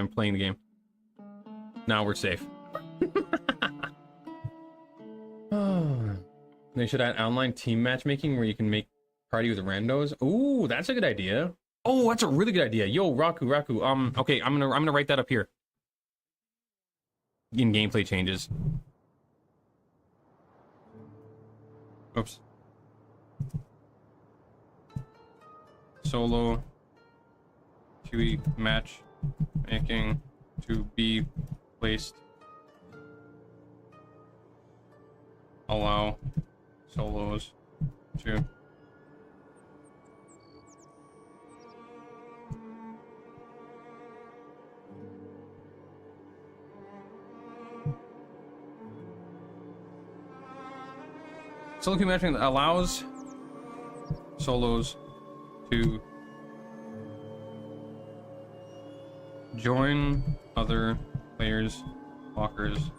I'm playing the game. Now we're safe. They should add online team matchmaking where you can make party with randos. Ooh, that's a good idea. Oh, that's a really good idea. Yo, Raku. Okay, I'm gonna write that up here. In gameplay changes. Oops. Solo QE match making to be placed. Allow solos to solo queue matching allows solos to join other players' walkers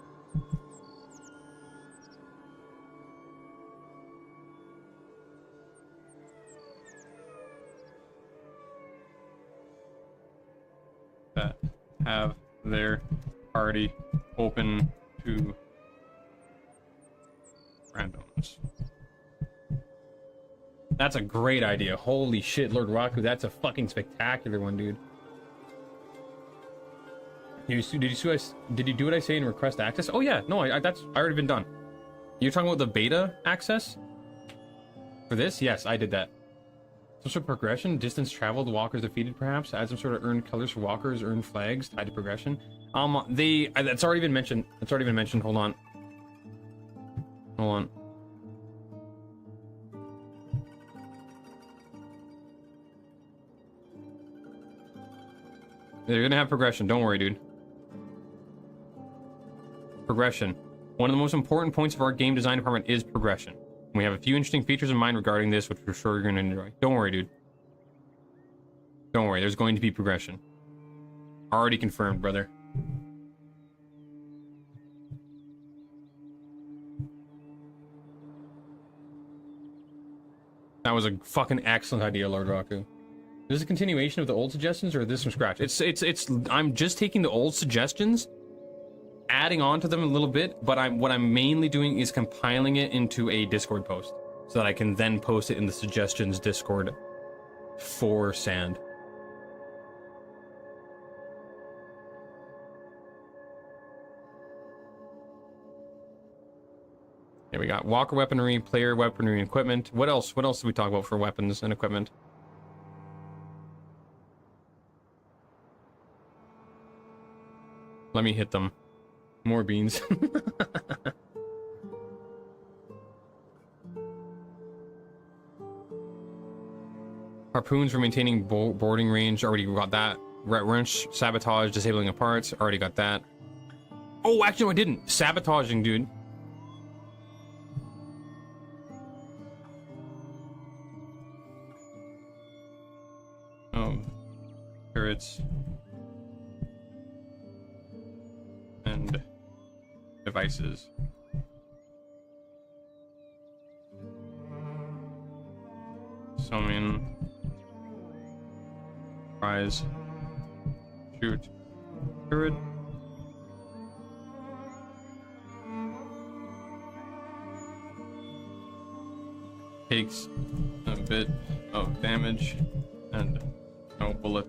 that have their party open to randoms. That's a great idea. Holy shit, Lord Raku, that's a fucking spectacular one, dude. Did you do what I say in request access? Oh yeah, no, that's already been done. You're talking about the beta access for this? Yes, I did that. Some sort of progression, distance traveled, walkers defeated, perhaps. Add some sort of earned colors for walkers, earned flags tied to progression. That's already been mentioned. That's already been mentioned. Hold on. They're gonna have progression. Don't worry, dude. Progression. One of the most important points of our game design department is progression. We have a few interesting features in mind regarding this, which we're sure you're going to enjoy. Don't worry, dude. Don't worry, there's going to be progression. Already confirmed, brother. That was a fucking excellent idea, Lord Raku. Is this a continuation of the old suggestions, or is this from scratch? I'm just taking the old suggestions, adding on to them a little bit, but what I'm mainly doing is compiling it into a Discord post so that I can then post it in the suggestions Discord for Sand. Here we got walker weaponry, player weaponry, and equipment. What else? What else did we talk about for weapons and equipment? Let me hit them. More beans. Harpoons for maintaining boarding range. Already got that. Wrench, sabotage, disabling of parts. Already got that. Oh, actually, no, I didn't. Sabotaging, dude. Turrets. And devices. Summon. Rise. Shoot. Turret. Takes a bit of damage and no bullet.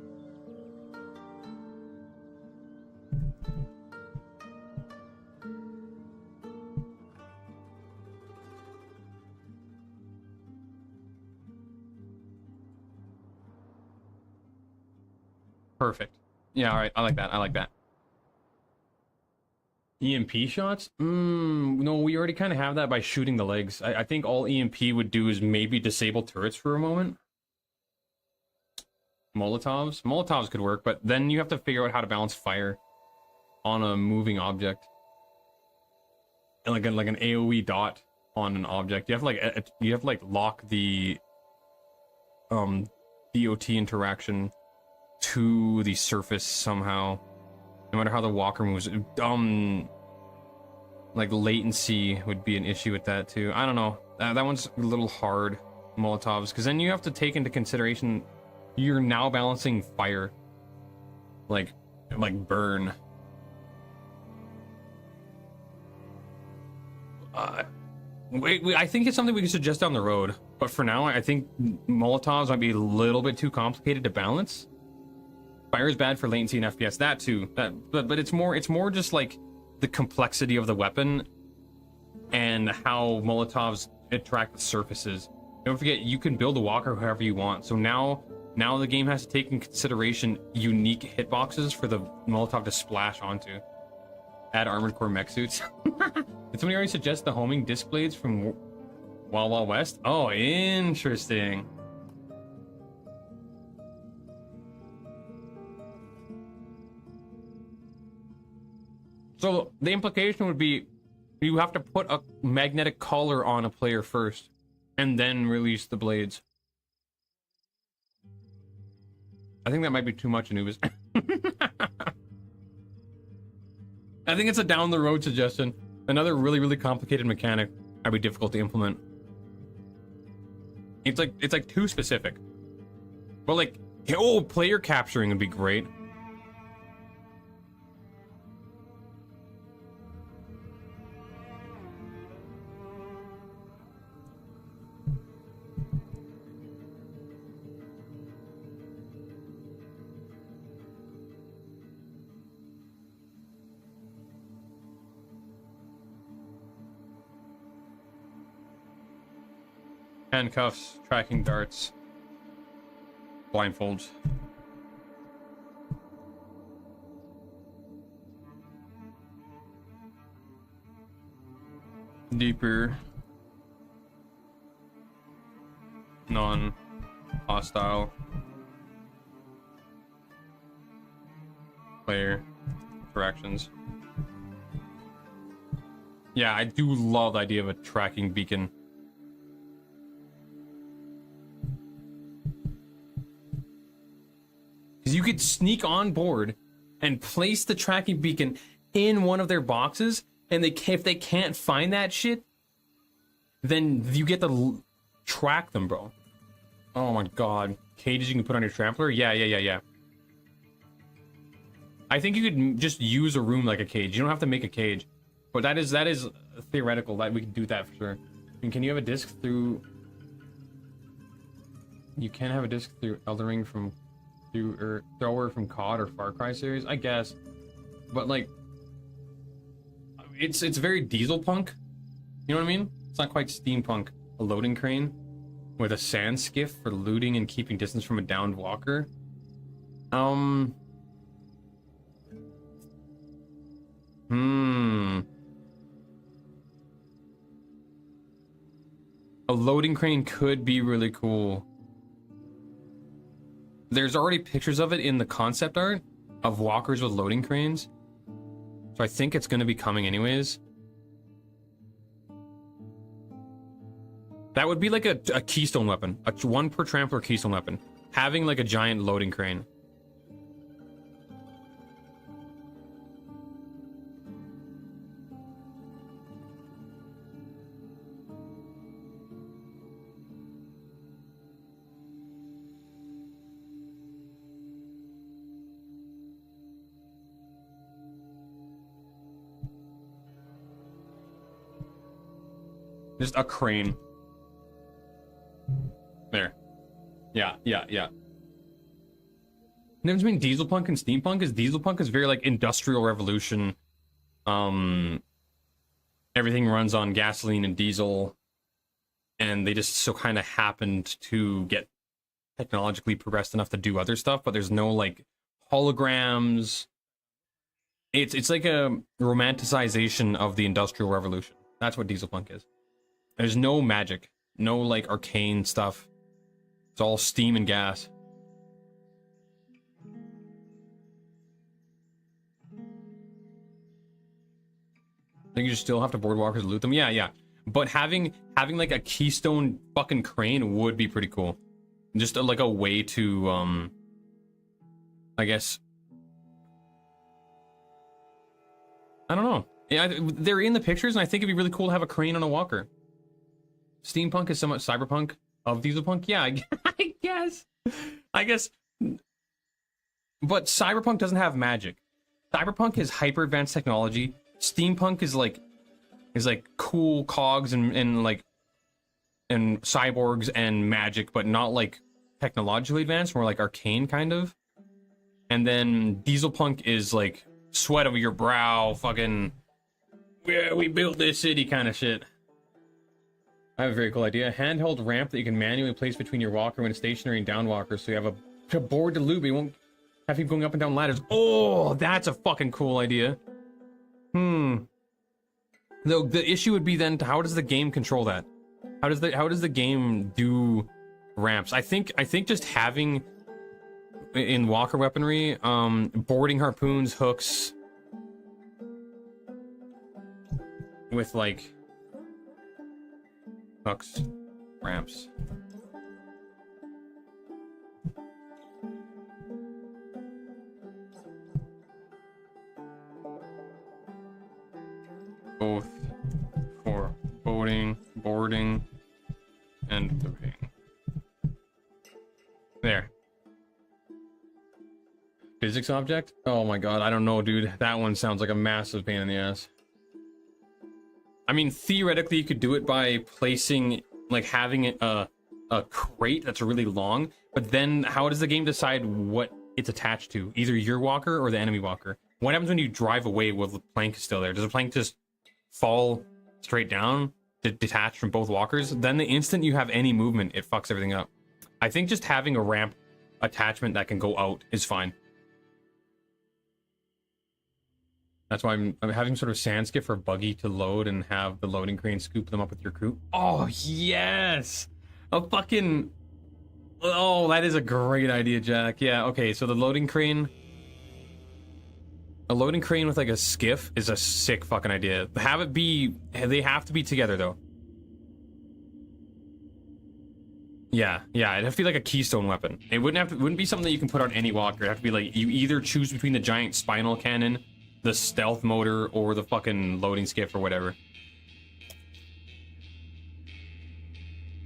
Perfect. Yeah, all right. I like that. I like that. EMP shots? No, we already kind of have that by shooting the legs. I think all EMP would do is maybe disable turrets for a moment. Molotovs? Molotovs could work, but then you have to figure out how to balance fire on a moving object. And like an AoE dot on an object. You have to like lock the DOT interaction to the surface somehow, no matter how the walker moves. Like latency would be an issue with that too. I don't know. That one's a little hard, Molotovs, because then you have to take into consideration you're now balancing fire, like like burn. Wait, I think it's something we can suggest down the road. But for now, I think Molotovs might be a little bit too complicated to balance. Fire is bad for latency and FPS. That too. But it's more just like the complexity of the weapon and how Molotovs interact with surfaces. Don't forget, you can build a walker however you want. So now the game has to take in consideration unique hitboxes for the Molotov to splash onto. Add armored core mech suits. Did somebody already suggest the homing disc blades from Wild Wild West? Oh, interesting. So the implication would be you have to put a magnetic collar on a player first and then release the blades. I think that might be too much, Anubis. I think it's a down the road suggestion. Another really, really complicated mechanic that'd be difficult to implement. It's like too specific. But like, oh, player capturing would be great. Handcuffs, tracking darts, blindfolds. Deeper, non-hostile player interactions. Yeah, I do love the idea of a tracking beacon. Because you could sneak on board and place the tracking beacon in one of their boxes, and if they can't find that shit, then you get to track them, bro. Oh my god. Cages you can put on your trampler? Yeah. I think you could just use a room like a cage. You don't have to make a cage. But that is theoretical. That we can do that for sure. And can you have a disc through... You can have a disc through Elden Ring from... or thrower from COD or Far Cry series, I guess. But like, it's very diesel punk. You know what I mean? It's not quite steampunk. A loading crane with a sand skiff for looting and keeping distance from a downed walker. A loading crane could be really cool. There's already pictures of it in the concept art of walkers with loading cranes. So I think it's going to be coming anyways. That would be like a keystone weapon. A one per trampler keystone weapon. Having like a giant loading crane. Just a crane. There. Yeah. The difference between diesel punk and steampunk is diesel punk is very like industrial revolution. Everything runs on gasoline and diesel, and they just so kind of happened to get technologically progressed enough to do other stuff, but there's no like holograms. It's like a romanticization of the industrial revolution. That's what diesel punk is. There's no magic, no like arcane stuff. It's all steam and gas. I think you just still have to board walkers to loot them. Yeah. But having like a keystone fucking crane would be pretty cool. Just like a way to I guess, I don't know. Yeah, they're in the pictures, and I think it'd be really cool to have a crane on a walker. Steampunk is somewhat cyberpunk of dieselpunk. Yeah, I guess. But cyberpunk doesn't have magic. Cyberpunk is hyper advanced technology. Steampunk is like cool cogs and like and cyborgs and magic, but not like technologically advanced, more like arcane kind of. And then Dieselpunk is like sweat over your brow, fucking, yeah, we built this city kind of shit. I have a very cool idea. A handheld ramp that you can manually place between your walker when stationary and down walkers, so you have a board to loop, but you won't have people going up and down ladders. Oh, that's a fucking cool idea. Though the issue would be then, how does the game control that? How does the game do ramps? I think just having in walker weaponry, boarding harpoons, hooks with like hooks, ramps. Both for boarding, and looping. There. Physics object? Oh my god, I don't know, dude. That one sounds like a massive pain in the ass. I mean, theoretically, you could do it by placing, like, having a crate that's really long, but then how does the game decide what it's attached to? Either your walker or the enemy walker. What happens when you drive away while the plank is still there? Does the plank just fall straight down, detached from both walkers? Then the instant you have any movement, it fucks everything up. I think just having a ramp attachment that can go out is fine. That's why I'm having sort of sand skip for buggy to load and have the loading crane scoop them up with your crew. Oh, yes! A fucking... Oh, that is a great idea, Jack. Yeah, okay, so the loading crane... A loading crane with like a skiff is a sick fucking idea. Have it be... They have to be together, though. Yeah, it'd have to be like a keystone weapon. It wouldn't be something that you can put on any walker. It'd have to be like, you either choose between the giant spinal cannon, the stealth motor, or the fucking loading skiff or whatever.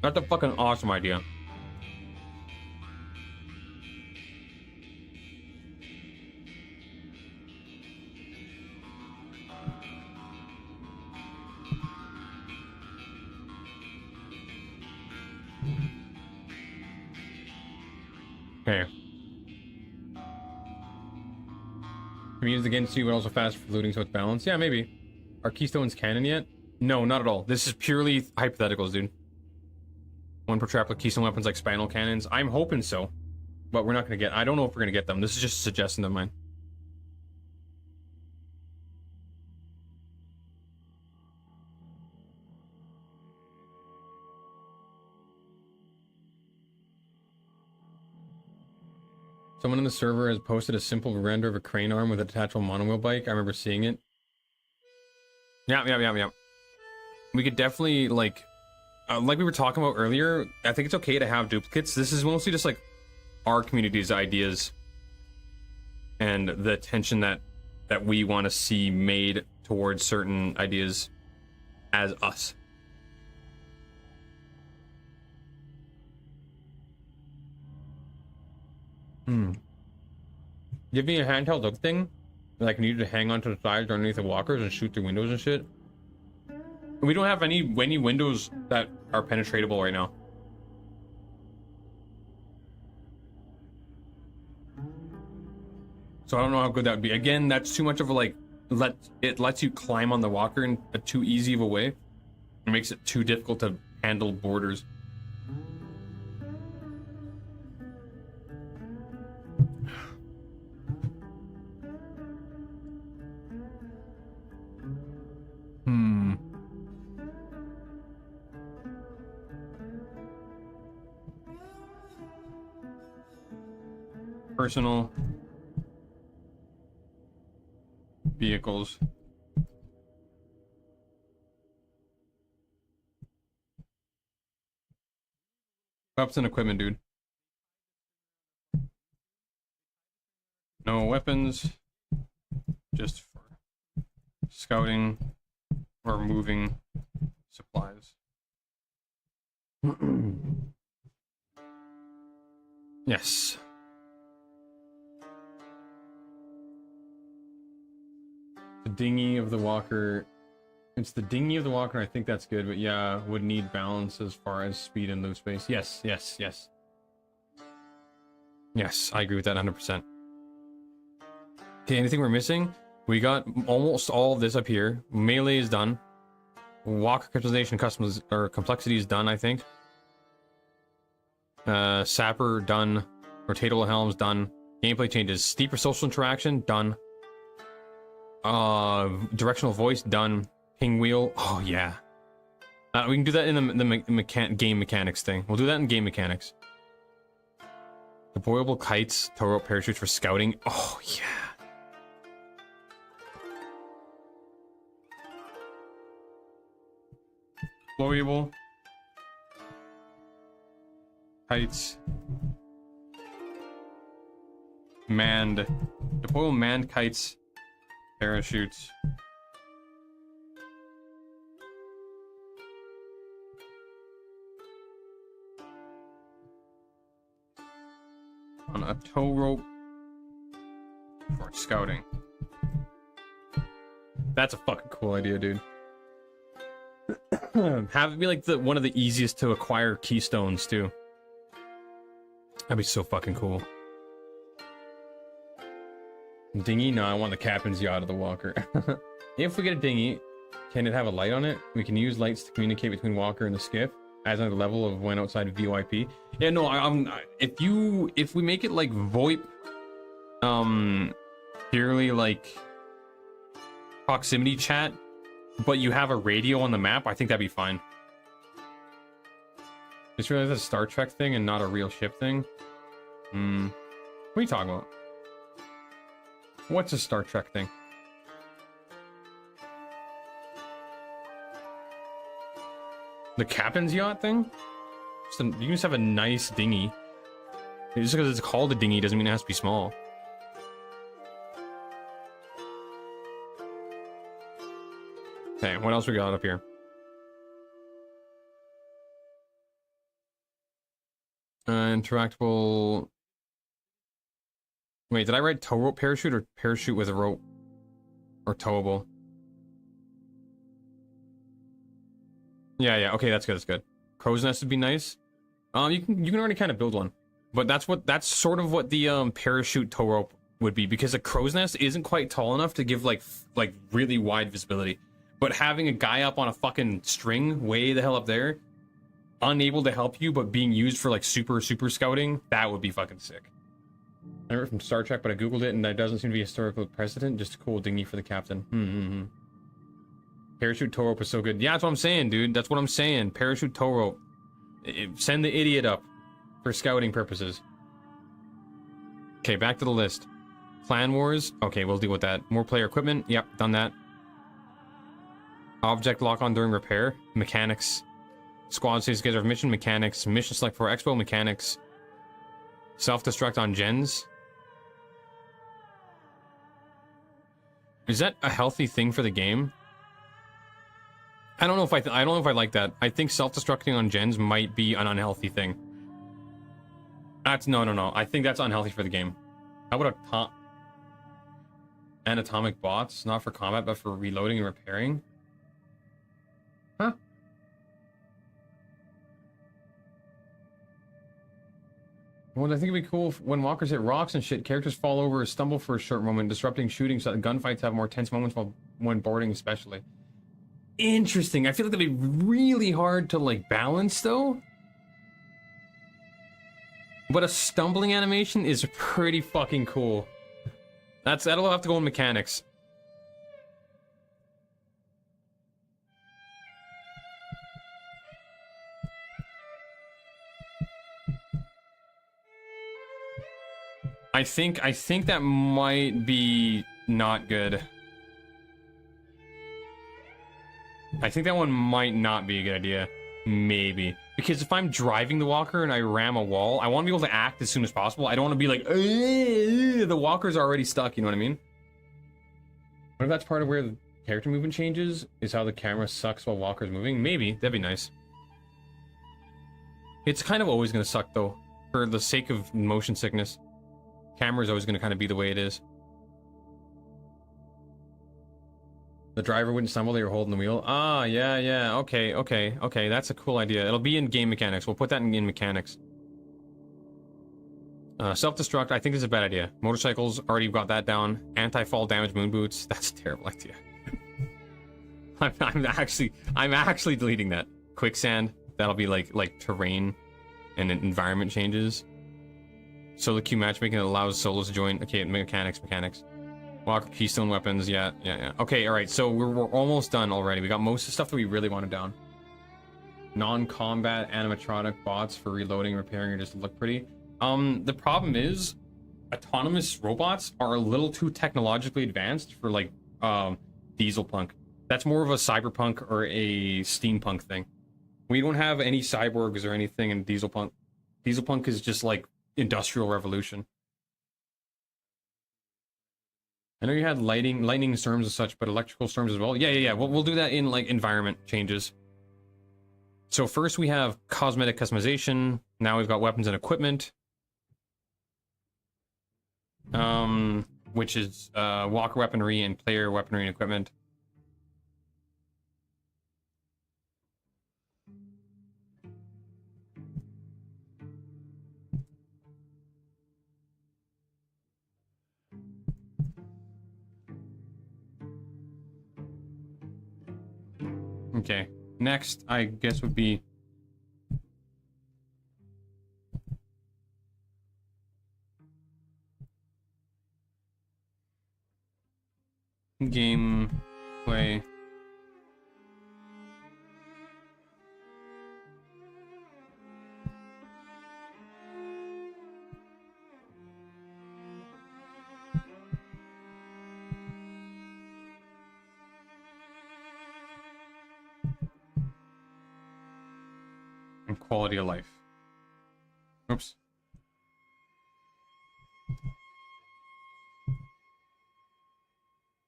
That's a fucking awesome idea. Okay. Can we use the game to see what also fast for looting so it's balanced? Yeah, maybe. Are keystones canon yet? No, not at all. This is purely hypotheticals, dude. One per trap with keystone weapons like spinal cannons. I'm hoping so, but we're not gonna get... I don't know if we're gonna get them. This is just a suggestion of mine. Someone in the server has posted a simple render of a crane arm with a detachable monowheel bike. I remember seeing it. Yeah. We could definitely, like we were talking about earlier, I think it's okay to have duplicates. This is mostly just, like, our community's ideas and the attention that we want to see made towards certain ideas as us. Give me a handheld hook thing that I can use to hang onto the sides or underneath the walkers and shoot through windows and shit. We don't have any windows that are penetratable right now. So I don't know how good that would be. Again, that's too much of a, like, it lets you climb on the walker in a too easy of a way. It makes it too difficult to handle borders. Personal vehicles. Weapons and equipment, dude. No weapons, just for scouting or moving supplies. Yes. dinghy of the walker. It's the dinghy of the walker, and I think that's good, but yeah, would need balance as far as speed and loop space. Yes, yes, yes. Yes, I agree with that 100%. Okay, anything we're missing? We got almost all of this up here. Melee is done. Walker customization customs or complexity is done, I think. Sapper done. Rotatable helms done. Gameplay changes. Steeper social interaction done. Directional voice done. Ping wheel. Oh yeah. We can do that in the game mechanics thing. We'll do that in game mechanics. Deployable kites, tow rope parachutes for scouting. Oh yeah. Deployable kites. Deployable manned kites, parachutes. On a tow rope for scouting. That's a fucking cool idea, dude. Have it be like one of the easiest to acquire keystones too. That'd be so fucking cool. Dinghy? No, I want the captain's yacht of the walker. If we get a dinghy, can it have a light on it? We can use lights to communicate between walker and the skiff, as on the level of when outside VoIP. Yeah, no, if we make it like VoIP, purely like proximity chat, but you have a radio on the map, I think that'd be fine. Just realized that's a Star Trek thing and not a real ship thing. What are you talking about? What's a Star Trek thing? The captain's yacht thing? You can just have a nice dinghy. Just because it's called a dinghy doesn't mean it has to be small. Okay, what else we got up here? Interactable... Wait, did I write tow rope parachute or parachute with a rope? Or towable? Yeah, okay, that's good. Crow's nest would be nice. You can already kind of build one. But that's sort of what the parachute tow rope would be, because a crow's nest isn't quite tall enough to give like really wide visibility. But having a guy up on a fucking string way the hell up there, unable to help you, but being used for like super scouting, that would be fucking sick. I remember from Star Trek, but I googled it and there doesn't seem to be a historical precedent. Just a cool dinghy for the captain. Parachute tow rope is so good. Yeah, that's what I'm saying, dude. That's what I'm saying. Parachute tow rope. Send the idiot up for scouting purposes. Okay, back to the list. Clan wars. Okay, we'll deal with that. More player equipment. Yep, done that. Object lock on during repair. Mechanics. Squad stays together of mission. Mechanics. Mission select for expo. Mechanics. Self-destruct on gens. Is that a healthy thing for the game? I don't know if I don't know if I like that. I think self-destructing on gens might be an unhealthy thing. That's no. I think that's unhealthy for the game. How about anatomic bots? Not for combat, but for reloading and repairing? Huh? Well, I think it'd be cool if, when walkers hit rocks and shit, characters fall over or stumble for a short moment, disrupting shooting so that gunfights have more tense moments when boarding especially. Interesting. I feel like that'd be really hard to like balance though. But a stumbling animation is pretty fucking cool. That'll have to go in mechanics. I think that might be not good. I think that one might not be a good idea. Maybe. Because if I'm driving the walker and I ram a wall, I want to be able to act as soon as possible. I don't want to be like, the walker's already stuck, you know what I mean? What if that's part of where the character movement changes? Is how the camera sucks while walker's moving? Maybe. That'd be nice. It's kind of always going to suck, though. For the sake of motion sickness. Camera's always going to kind of be the way it is. The driver wouldn't stumble, they were holding the wheel. Ah, yeah, yeah. Okay, okay, okay. That's a cool idea. It'll be in game mechanics. We'll put that in game mechanics. Self-destruct, I think is a bad idea. Motorcycles, already got that down. Anti-fall damage moon boots, that's a terrible idea. I'm actually deleting that. Quicksand, that'll be like terrain and environment changes. Solo queue matchmaking that allows solos to join. Okay, mechanics. Walker keystone weapons, yeah. Okay, alright, so we're almost done already. We got most of the stuff that we really wanted down. Non-combat animatronic bots for reloading, repairing, or just to look pretty. The problem is autonomous robots are a little too technologically advanced for like diesel punk. That's more of a cyberpunk or a steampunk thing. We don't have any cyborgs or anything in diesel punk. Diesel punk is just like industrial revolution. I know you had lightning storms and such, but electrical storms as well. Yeah. We'll do that in like environment changes. So first we have cosmetic customization. Now we've got weapons and equipment. Which is walker weaponry and player weaponry and equipment. Okay, next I guess would be gameplay. And quality of life. Oops.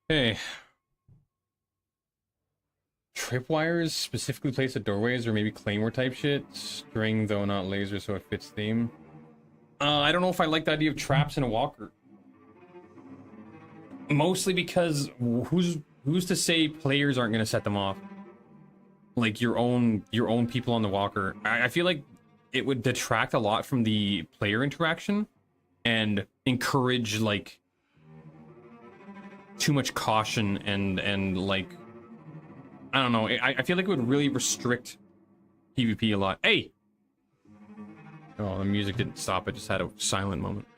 Hey. Tripwires specifically placed at doorways or maybe claymore type shit. String though not laser so it fits theme. I don't know if I like the idea of traps in a walker. Mostly because who's to say players aren't gonna set them off? Like your own people on the walker. I feel like it would detract a lot from the player interaction and encourage like too much caution and like I don't know. I feel like it would really restrict PvP a lot. Hey! Oh, the music didn't stop. It just had a silent moment.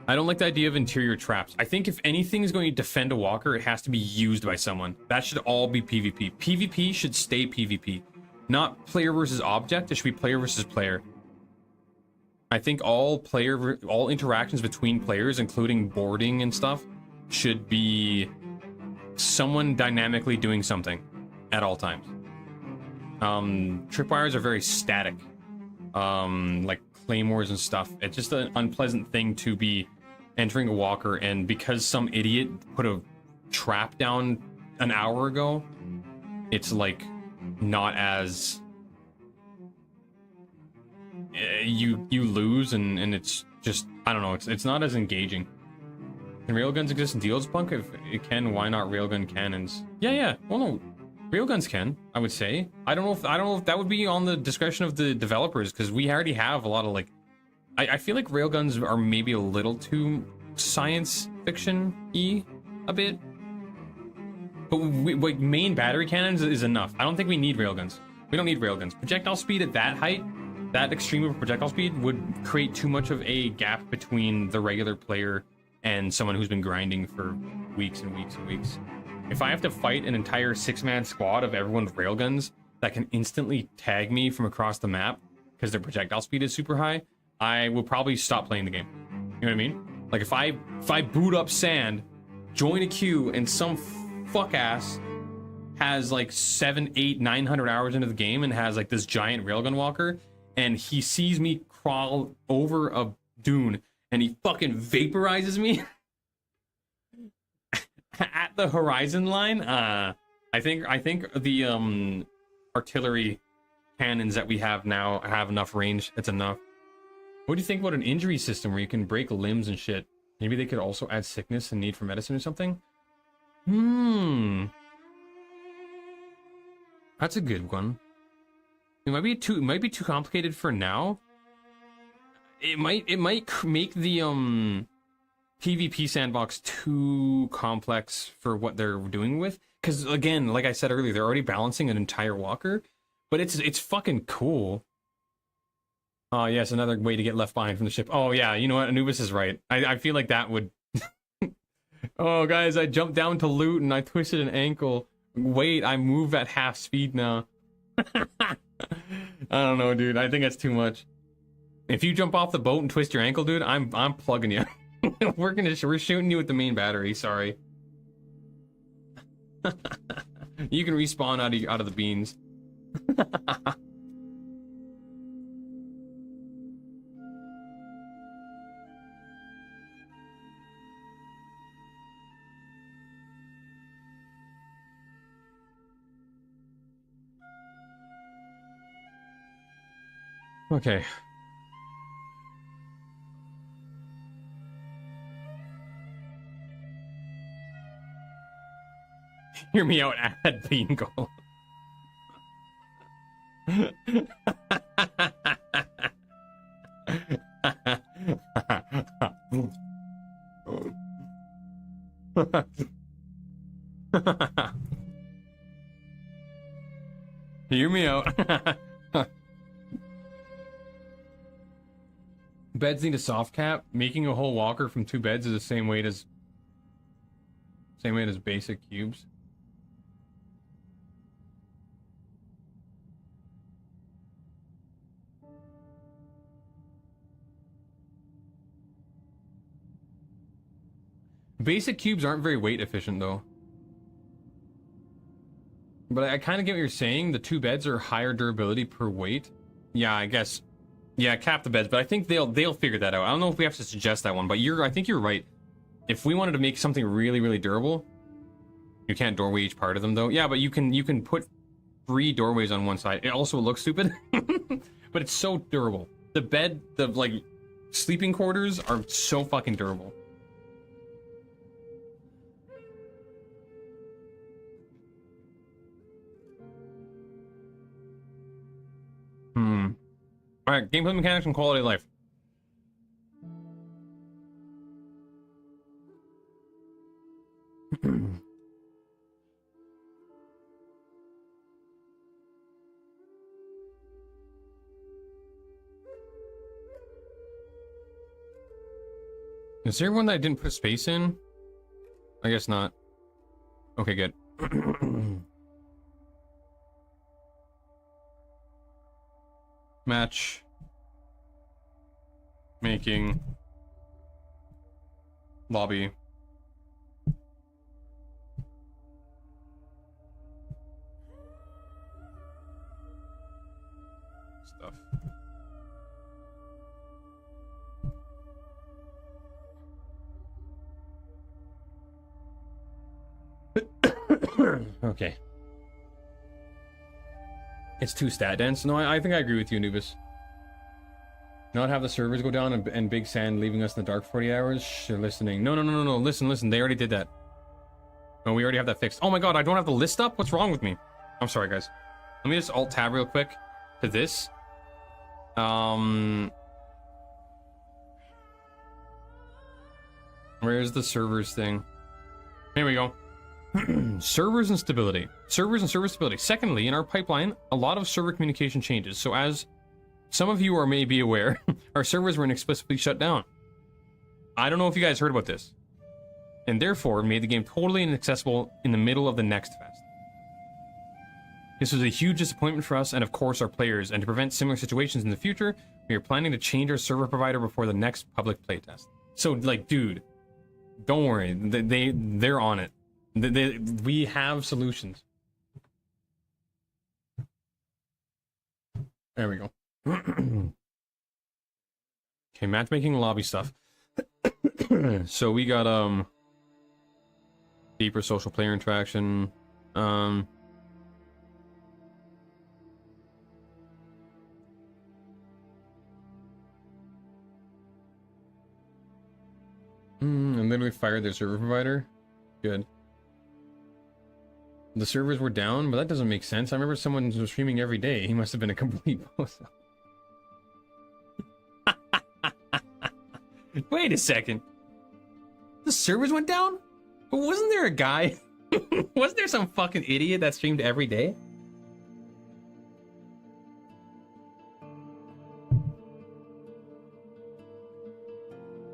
I don't like the idea of interior traps. I think if anything is going to defend a walker, it has to be used by someone. That should all be PvP. PvP should stay PvP. Not player versus object. It should be player versus player. I think all interactions between players, including boarding and stuff, should be someone dynamically doing something at all times. Tripwires are very static. Like claymores and stuff. It's just an unpleasant thing to be entering a walker, and because some idiot put a trap down an hour ago, it's like not as you lose, and it's just I don't know, it's not as engaging. Can railguns exist in Deals Punk? If it can, why not railgun cannons? Yeah. Well, no, railguns can. I would say. I don't know if that would be on the discretion of the developers, because we already have a lot of like. I feel like railguns are maybe a little too science fiction-y a bit. But like main battery cannons is enough. I don't think we need railguns. We don't need railguns. Projectile speed at that height, that extreme of projectile speed would create too much of a gap between the regular player and someone who's been grinding for weeks and weeks and weeks. If I have to fight an entire 6-man squad of everyone with railguns that can instantly tag me from across the map because their projectile speed is super high, I will probably stop playing the game. You know what I mean? Like if I boot up Sand, join a queue, and some fuck ass has like 700, 800, 900 hours into the game and has like this giant railgun walker, and he sees me crawl over a dune and he fucking vaporizes me at the horizon line. I think the artillery cannons that we have now have enough range. It's enough. What do you think about an injury system where you can break limbs and shit? Maybe they could also add sickness and need for medicine or something? Hmm. That's a good one. It might be too complicated for now. It might make the PvP sandbox too complex for what they're doing with. Because again, like I said earlier, they're already balancing an entire walker, but it's fucking cool. Oh yes, another way to get left behind from the ship. Oh yeah, you know what? Anubis is right. I feel like that would. Oh guys, I jumped down to loot and I twisted an ankle. Wait, I move at half speed now. I don't know, dude. I think that's too much. If you jump off the boat and twist your ankle, dude, I'm plugging you. We're shooting you with the main battery. Sorry. You can respawn out of the beans. Okay. Hear me out, add bingo. Hear me out. Beds need a soft cap. Making a whole walker from 2 beds is the same weight as basic cubes. Basic cubes aren't very weight efficient though. But I kind of get what you're saying. The 2 beds are higher durability per weight. Yeah, I guess. Yeah, cap the beds, but I think they'll figure that out. I don't know if we have to suggest that one, but I think you're right. If we wanted to make something really, really durable, you can't doorway each part of them though. Yeah, but you can put 3 doorways on one side. It also looks stupid, but it's so durable. The bed, the like sleeping quarters are so fucking durable. Alright, gameplay mechanics and quality of life. Is there one that I didn't put space in? I guess not. Okay, good. Match. Making. Lobby. Stuff. Okay. It's too stat dense. No, I think I agree with you, Anubis. Not have the servers go down and Big Sand leaving us in the dark 40 hours? Shh, they're listening. No. Listen. They already did that. No, we already have that fixed. Oh my god, I don't have the list up? What's wrong with me? I'm sorry, guys. Let me just alt-tab real quick to this. Where's the servers thing? Here we go. Servers and stability. Servers and server stability. Secondly, in our pipeline, a lot of server communication changes. So as some of you are maybe aware, our servers were inexplicably shut down. I don't know if you guys heard about this. And therefore, made the game totally inaccessible in the middle of the next fest. This was a huge disappointment for us and of course our players, and to prevent similar situations in the future, we are planning to change our server provider before the next public playtest. So, like, dude, don't worry. They're on it. We have solutions. There we go. Okay, matchmaking lobby stuff. So we got deeper social player interaction. And then we fired their server provider. Good. The servers were down, but that doesn't make sense. I remember someone was streaming every day. He must have been a complete bozo. Wait a second. The servers went down? But wasn't there a guy? Wasn't there some fucking idiot that streamed every day?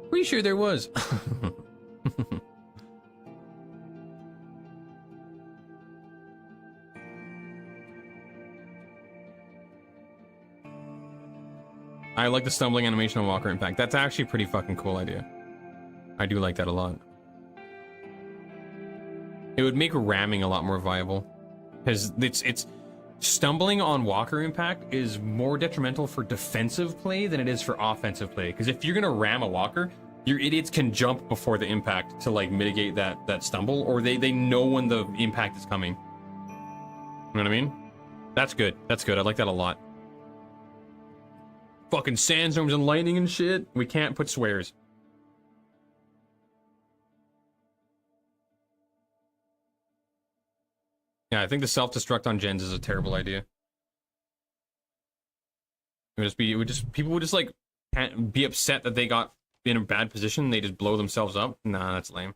Pretty sure there was. I like the stumbling animation on Walker Impact. That's actually a pretty fucking cool idea. I do like that a lot. It would make ramming a lot more viable. Because it's stumbling on Walker Impact is more detrimental for defensive play than it is for offensive play. Because if you're gonna ram a Walker, your idiots can jump before the impact to like mitigate that stumble, or they know when the impact is coming. You know what I mean? That's good. That's good. I like that a lot. Fucking sandstorms and lightning and shit. We can't put swears. Yeah, I think the self-destruct on gens is a terrible idea. People would just like be upset that they got in a bad position. They just blow themselves up. Nah, that's lame.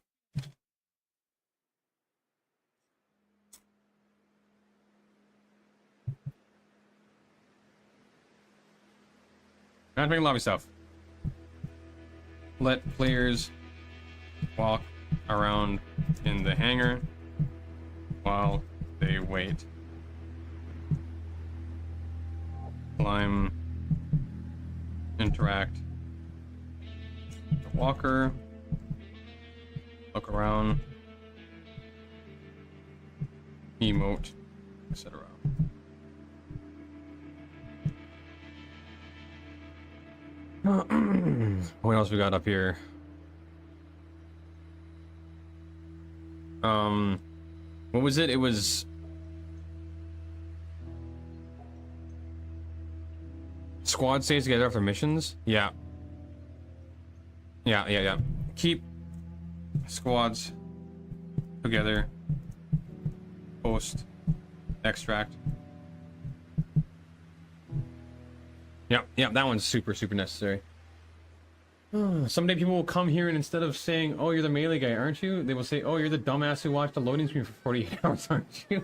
Not making lobby stuff. Let players walk around in the hangar while they wait. Climb. Interact. The walker. Look around. Emote. Etc. What else we got up here? What was it? It was squad stays together after missions. Yeah. Keep squads together. Post extract. Yeah, that one's super necessary. Someday people will come here and instead of saying, "Oh, you're the melee guy, aren't you?" they will say, "Oh, you're the dumbass who watched the loading screen for 48 hours, aren't you?"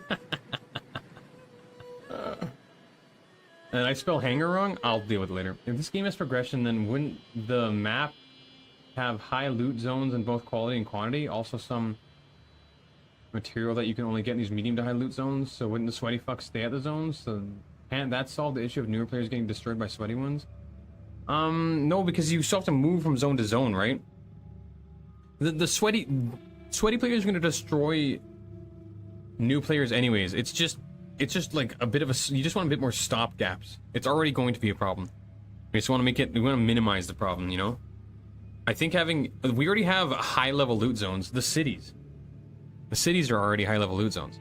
And I spell hanger wrong? I'll deal with it later. If this game has progression, then wouldn't the map have high loot zones in both quality and quantity? Also some material that you can only get in these medium to high loot zones, so wouldn't the sweaty fucks stay at the zones? So can't that solve the issue of newer players getting destroyed by sweaty ones? No, because you still have to move from zone to zone, right? The sweaty players are going to destroy new players anyways. It's just like a bit of a, you just want a bit more stop gaps. It's already going to be a problem. We just want to make it, we want to minimize the problem, you know? I think we already have high level loot zones. The cities are already high level loot zones.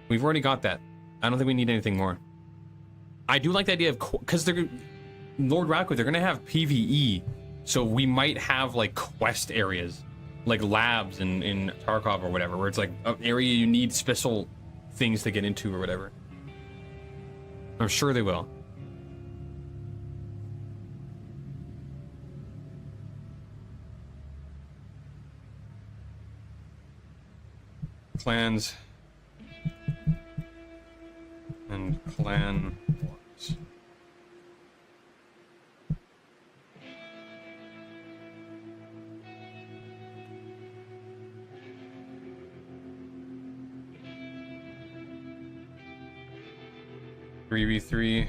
We've already got that. I don't think we need anything more. I do like the idea of, because they're Lord Radcliffe, they're gonna have PvE, so we might have like quest areas, like labs in Tarkov or whatever, where it's like an area you need special things to get into or whatever. I'm sure they will. Clans and clan wars. Three v three.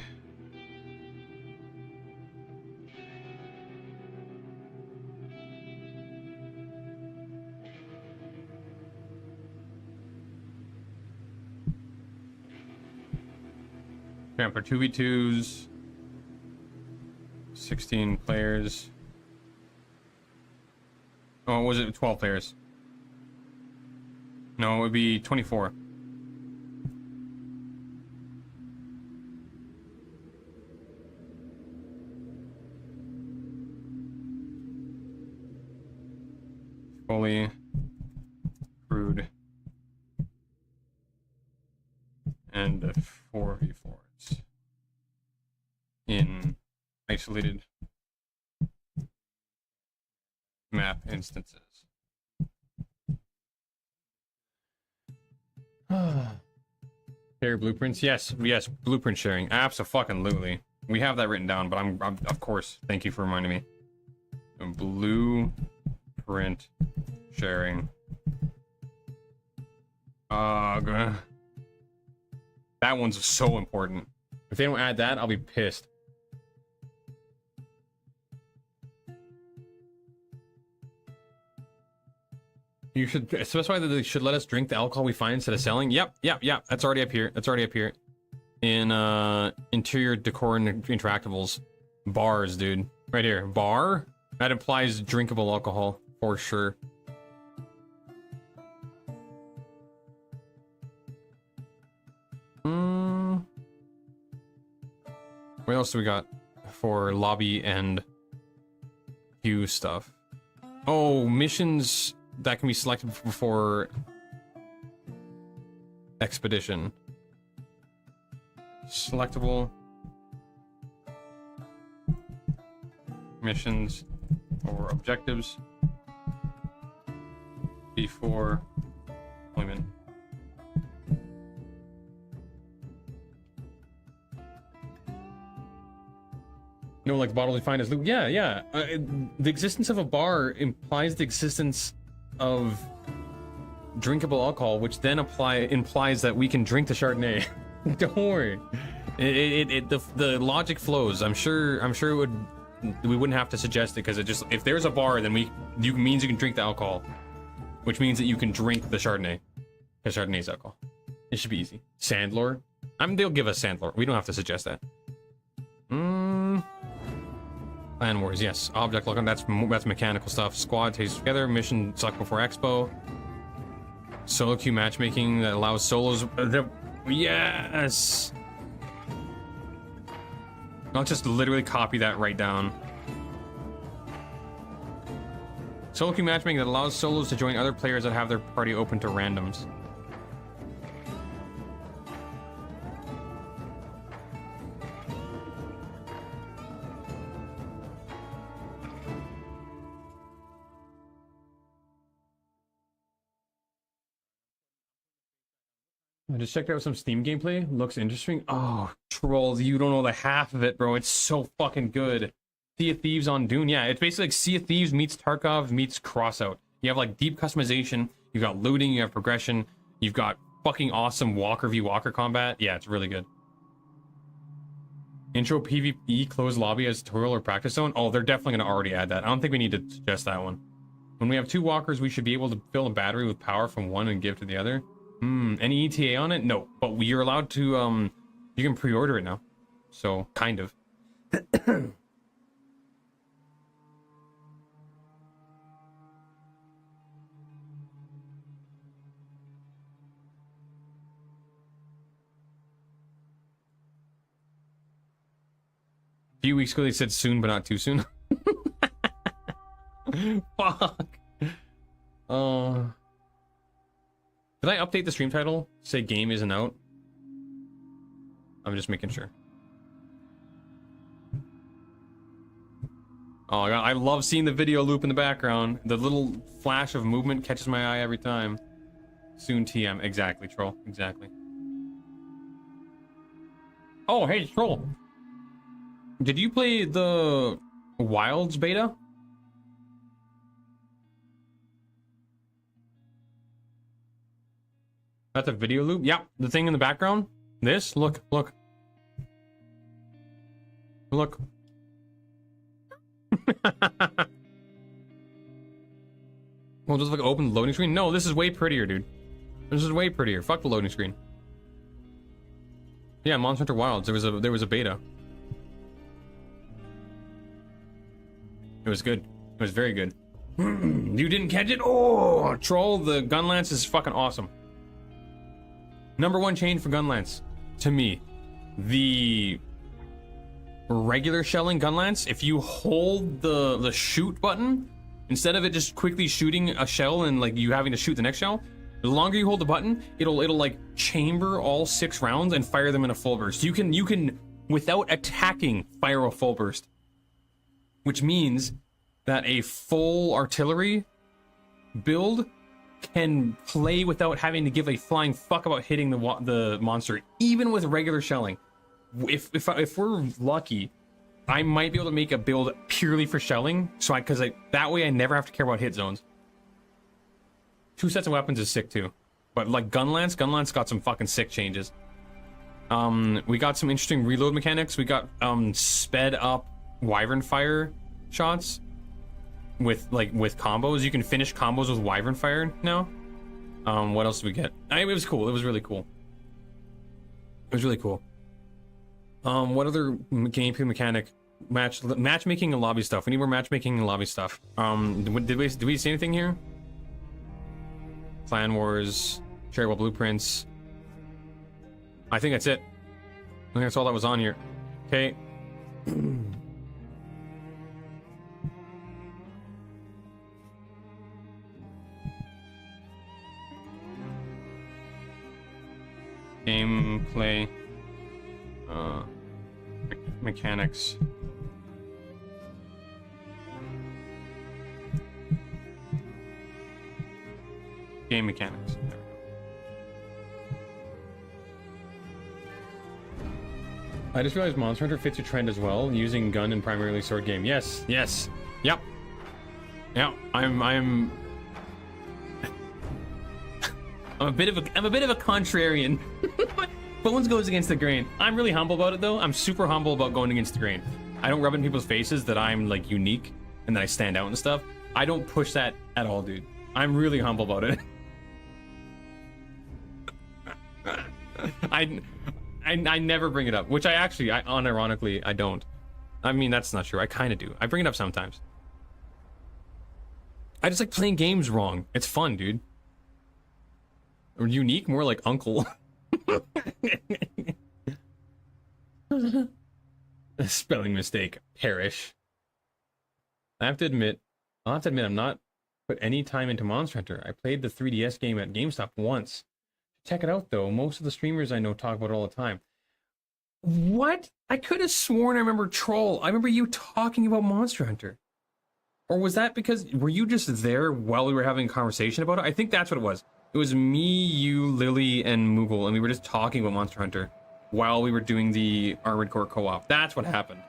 Yeah, for 2v2s, 16 players. Oh, was it 12 players? No, it would be 24. Fully crewed and 4v4s in isolated map instances. Share blueprints? Yes, blueprint sharing. Abso-fucking-lutely. We have that written down, but I'm of course, thank you for reminding me. Blueprint sharing. That one's so important. If they don't add that, I'll be pissed. You should specify that they should let us drink the alcohol we find instead of selling. Yep. That's already up here. In interior decor and interactables. Bars, dude. Right here. Bar? That implies drinkable alcohol, for sure. What else do we got for lobby and queue stuff? Oh, missions that can be selected before expedition. Selectable missions or objectives before deployment. No, like bottles we find as loot. Yeah. The existence of a bar implies the existence of drinkable alcohol, which then implies that we can drink the Chardonnay. Don't worry. The logic flows. I'm sure it would. We wouldn't have to suggest it because it just, if there's a bar, then means you can drink the alcohol, which means that you can drink the Chardonnay. Because Chardonnay's alcohol. It should be easy. Sandlore. They'll give us Sandlore. We don't have to suggest that. Clan Wars, yes. Object lookup, that's mechanical stuff. Squad takes together. Mission select before expo. Solo queue matchmaking that allows solos. Yes. I'll just literally copy that right down. Solo queue matchmaking that allows solos to join other players that have their party open to randoms. I just checked out some Steam gameplay. Looks interesting. Oh, trolls, you don't know the half of it, bro. It's so fucking good. Sea of Thieves on Dune. Yeah, it's basically like Sea of Thieves meets Tarkov meets Crossout. You have like deep customization. You've got looting. You have progression. You've got fucking awesome Walker v Walker combat. Yeah, it's really good. Intro PvE closed lobby as tutorial or practice zone. Oh, they're definitely going to already add that. I don't think we need to suggest that one. When we have two walkers, we should be able to fill a battery with power from one and give to the other. Any ETA on it? No, but you're allowed to, you can pre-order it now. So, kind of. A few weeks ago they said soon, but not too soon. Fuck. Did I update the stream title? Say game isn't out? I'm just making sure. Oh god, I love seeing the video loop in the background. The little flash of movement catches my eye every time. Soon TM. Exactly, troll. Exactly. Oh, hey, troll. Did you play the Wilds beta? That's a video loop? Yeah, the thing in the background. This? Look. Well, just like open the loading screen? No, this is way prettier, dude. This is way prettier. Fuck the loading screen. Yeah, Monster Hunter Wilds. There was a beta. It was good. It was very good. You didn't catch it? Oh, troll, the gun lance is fucking awesome. #1 change for gun lance to me. The regular shelling gun lance, if you hold the shoot button, instead of it just quickly shooting a shell and like you having to shoot the next shell, The longer you hold the button, it'll like chamber all 6 rounds and fire them in a full burst. You can without attacking fire a full burst, which means that a full artillery build can play without having to give a flying fuck about hitting the monster, even with regular shelling. If we're lucky, I might be able to make a build purely for shelling, so that way I never have to care about hit zones. 2 sets of weapons is sick too, but like Gunlance got some fucking sick changes. We got some interesting reload mechanics. We got sped up Wyvern Fire shots with combos. You can finish combos with Wyvern Fire now. What else did we get? It was cool. It was really cool. It was really cool. What other gameplay mechanic? Matchmaking and lobby stuff. We need more matchmaking and lobby stuff. Did we see anything here? Clan Wars, shareable blueprints. I think that's it. I think that's all that was on here. Okay. Gameplay. Mechanics. Game mechanics. There we go. I just realized Monster Hunter fits your trend as well, using gun and primarily sword game. Yes, yes, yep, yeah. I'm a bit of a contrarian. Bones goes against the grain. I'm really humble about it though. I'm super humble about going against the grain. I don't rub it in people's faces that I'm like unique and that I stand out and stuff. I don't push that at all, dude. I'm really humble about it. I never bring it up, which I unironically, I don't. I mean, that's not true. I kind of do. I bring it up sometimes. I just like playing games wrong. It's fun, dude. Or unique, more like uncle. A spelling mistake. Perish. I'll have to admit I'm not put any time into Monster Hunter. I played the 3DS game at GameStop once. Check it out though. Most of the streamers I know talk about it all the time. What? I could have sworn I remember Troll. I remember you talking about Monster Hunter. Or was that because, were you just there while we were having a conversation about it? I think that's what it was. It was me, you, Lily, and Moogle, and we were just talking about Monster Hunter while we were doing the Armored Core co-op. That's what happened.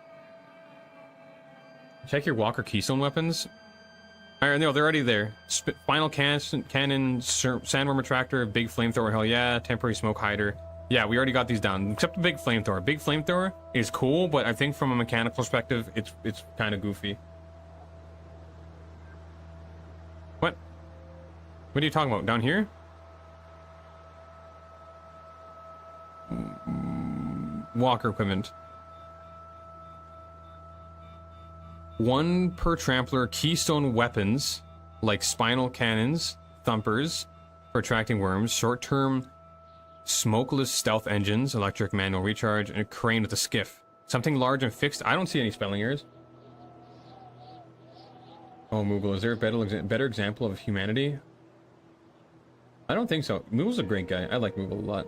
Check your Walker Keystone weapons. Alright, no, they're already there. Final cannon, sandworm attractor, big flamethrower, hell yeah, temporary smoke hider. Yeah, we already got these down, except the big flamethrower. Big flamethrower is cool, but I think from a mechanical perspective, it's kind of goofy. What? What are you talking about? Down here? Walker equipment. 1 per trampler keystone weapons, like spinal cannons, thumpers, for attracting worms, short-term smokeless stealth engines, electric manual recharge, and a crane with a skiff. Something large and fixed. I don't see any spelling errors. Oh, Moogle, is there a better example of humanity? I don't think so. Moogle's a great guy. I like Moogle a lot.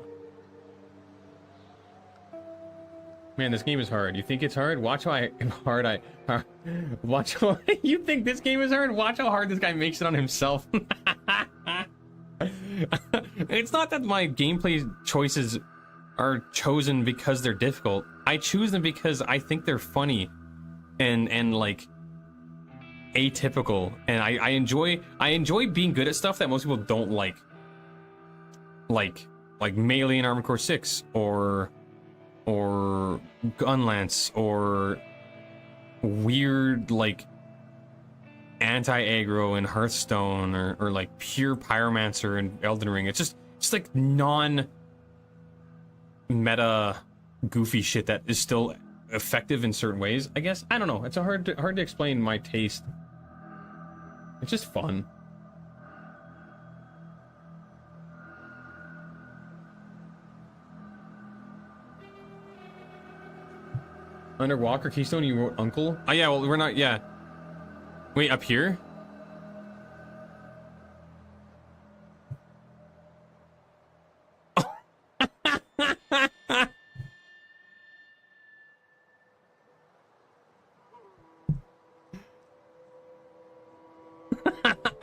Man, this game is hard. You think it's hard? Watch how watch how you think this game is hard? Watch how hard this guy makes it on himself. It's not that my gameplay choices are chosen because they're difficult. I choose them because I think they're funny and like atypical, and I enjoy being good at stuff that most people don't like Melee in Armored Core 6 or Gunlance or weird like anti-aggro in Hearthstone or like pure Pyromancer in Elden Ring. It's just like non-meta goofy shit that is still effective in certain ways, I guess. I don't know. It's hard to explain my taste. It's just fun. Under Walker Keystone, you wrote Uncle? Oh, yeah, well, we're not, yeah. Wait, up here?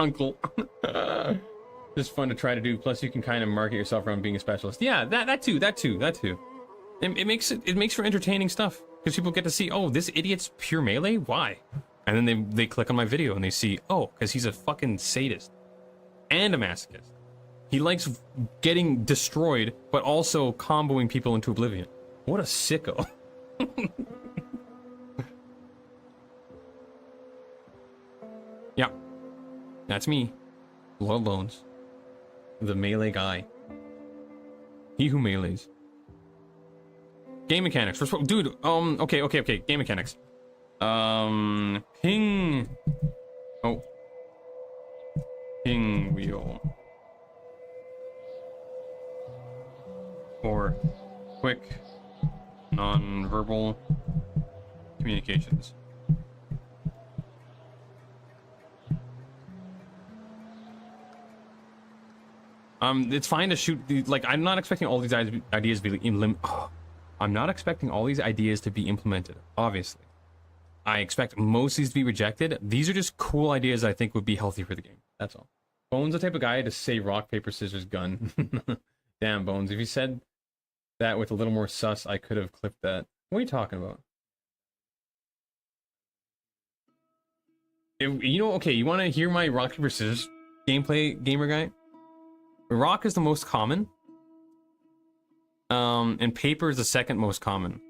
Uncle. Just fun to try to do. Plus, you can kind of market yourself around being a specialist. Yeah, that too. It makes for entertaining stuff because people get to see, oh, this idiot's pure melee. Why? And then they click on my video and they see, oh, because he's a fucking sadist and a masochist. He likes getting destroyed, but also comboing people into oblivion. What a sicko. Yeah, that's me. Low bones. The melee guy. He who melees. Game mechanics. Dude, okay. Game mechanics. Ping. Oh. Ping wheel. For quick, non-verbal communications. It's fine to shoot the, like, I'm not expecting all these ideas to be I'm not expecting all these ideas to be implemented, obviously. I expect most of these to be rejected. These are just cool ideas I think would be healthy for the game. That's all. Bones the type of guy to say rock, paper, scissors, gun. Damn, Bones. If you said that with a little more sus, I could have clipped that. What are you talking about? You know, okay, you want to hear my rock, paper, scissors gameplay, gamer guy? Rock is the most common. And paper is the second most common.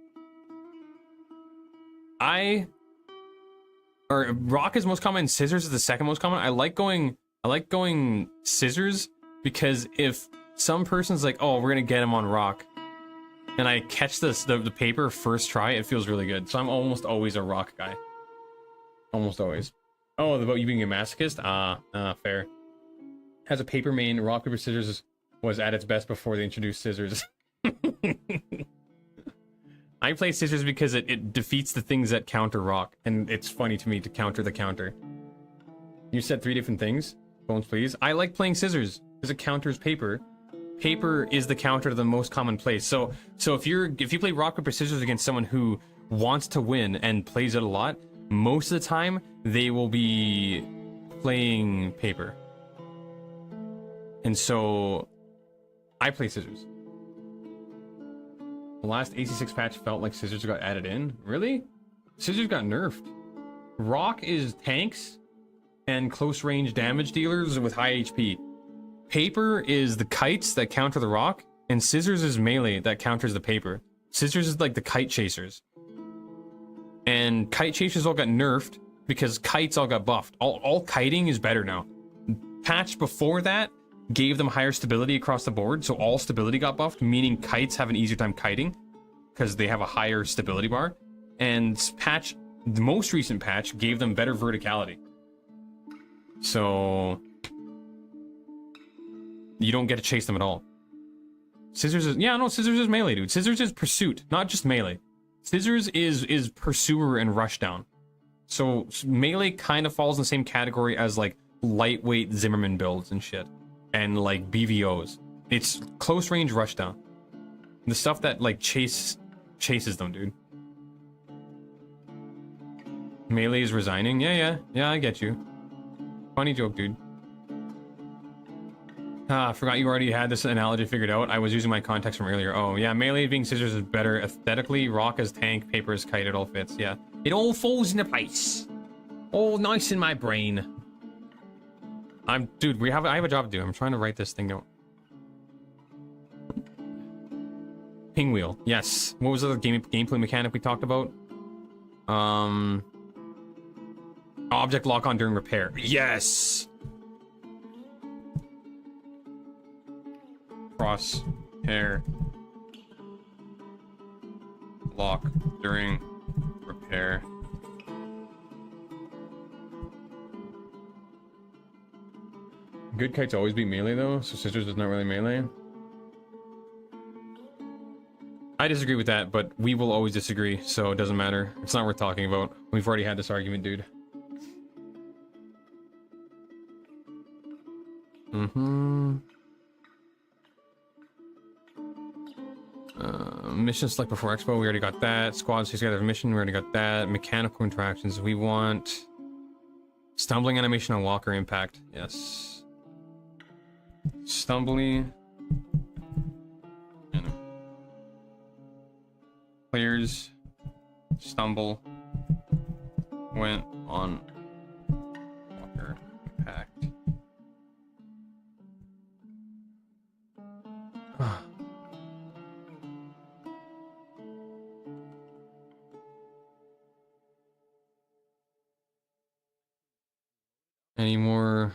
Rock is most common and scissors is the second most common. I like going scissors because if some person's like, oh, we're gonna get him on rock, and I catch the paper first try, it feels really good. So I'm almost always a rock guy. Almost always. Oh, about you being a masochist? Fair. Has a paper main, rock, paper, scissors was at its best before they introduced scissors. I play scissors because it defeats the things that counter rock, and it's funny to me to counter the counter. You said 3 different things. Bones, please. I like playing scissors because it counters paper. Paper is the counter to the most common place. So if you play rock, paper, scissors against someone who wants to win and plays it a lot, most of the time they will be playing paper. And so I play scissors. The last AC6 patch felt like scissors got added in. Really? Scissors got nerfed. Rock is tanks and close range damage dealers with high HP. Paper is the kites that counter the rock, and scissors is melee that counters the paper. Scissors is like the kite chasers. And kite chasers all got nerfed because kites all got buffed. All kiting is better now. Patch before that gave them higher stability across the board, so all stability got buffed, meaning kites have an easier time kiting because they have a higher stability bar. And the most recent patch gave them better verticality. So you don't get to chase them at all. Scissors is scissors is melee, dude. Scissors is pursuit, not just melee. Scissors is pursuer and rushdown. So melee kind of falls in the same category as like lightweight Zimmerman builds and shit. And like BVOs. It's close range rushdown. The stuff that like chases them, dude. Melee is resigning. Yeah, I get you. Funny joke, dude. I forgot you already had this analogy figured out. I was using my context from earlier. Oh, yeah, melee being scissors is better aesthetically. Rock is tank, paper is kite, it all fits. Yeah. It all falls into place. All nice in my brain. Dude, I have a job to do. I'm trying to write this thing out. Ping wheel. Yes. What was the other gameplay mechanic we talked about? Object lock on during repair. Yes. Cross hair lock during repair. Good kites always beat melee though, so scissors is not really melee. I disagree with that, but we will always disagree, so it doesn't matter. It's not worth talking about. We've already had this argument, dude. Mission select before expo, we already got that. Squad stays together mission, we already got that. Mechanical interactions, we want Stumbling animation on walker impact. Yes. Stumbly. Players stumble when on walker impact. Any more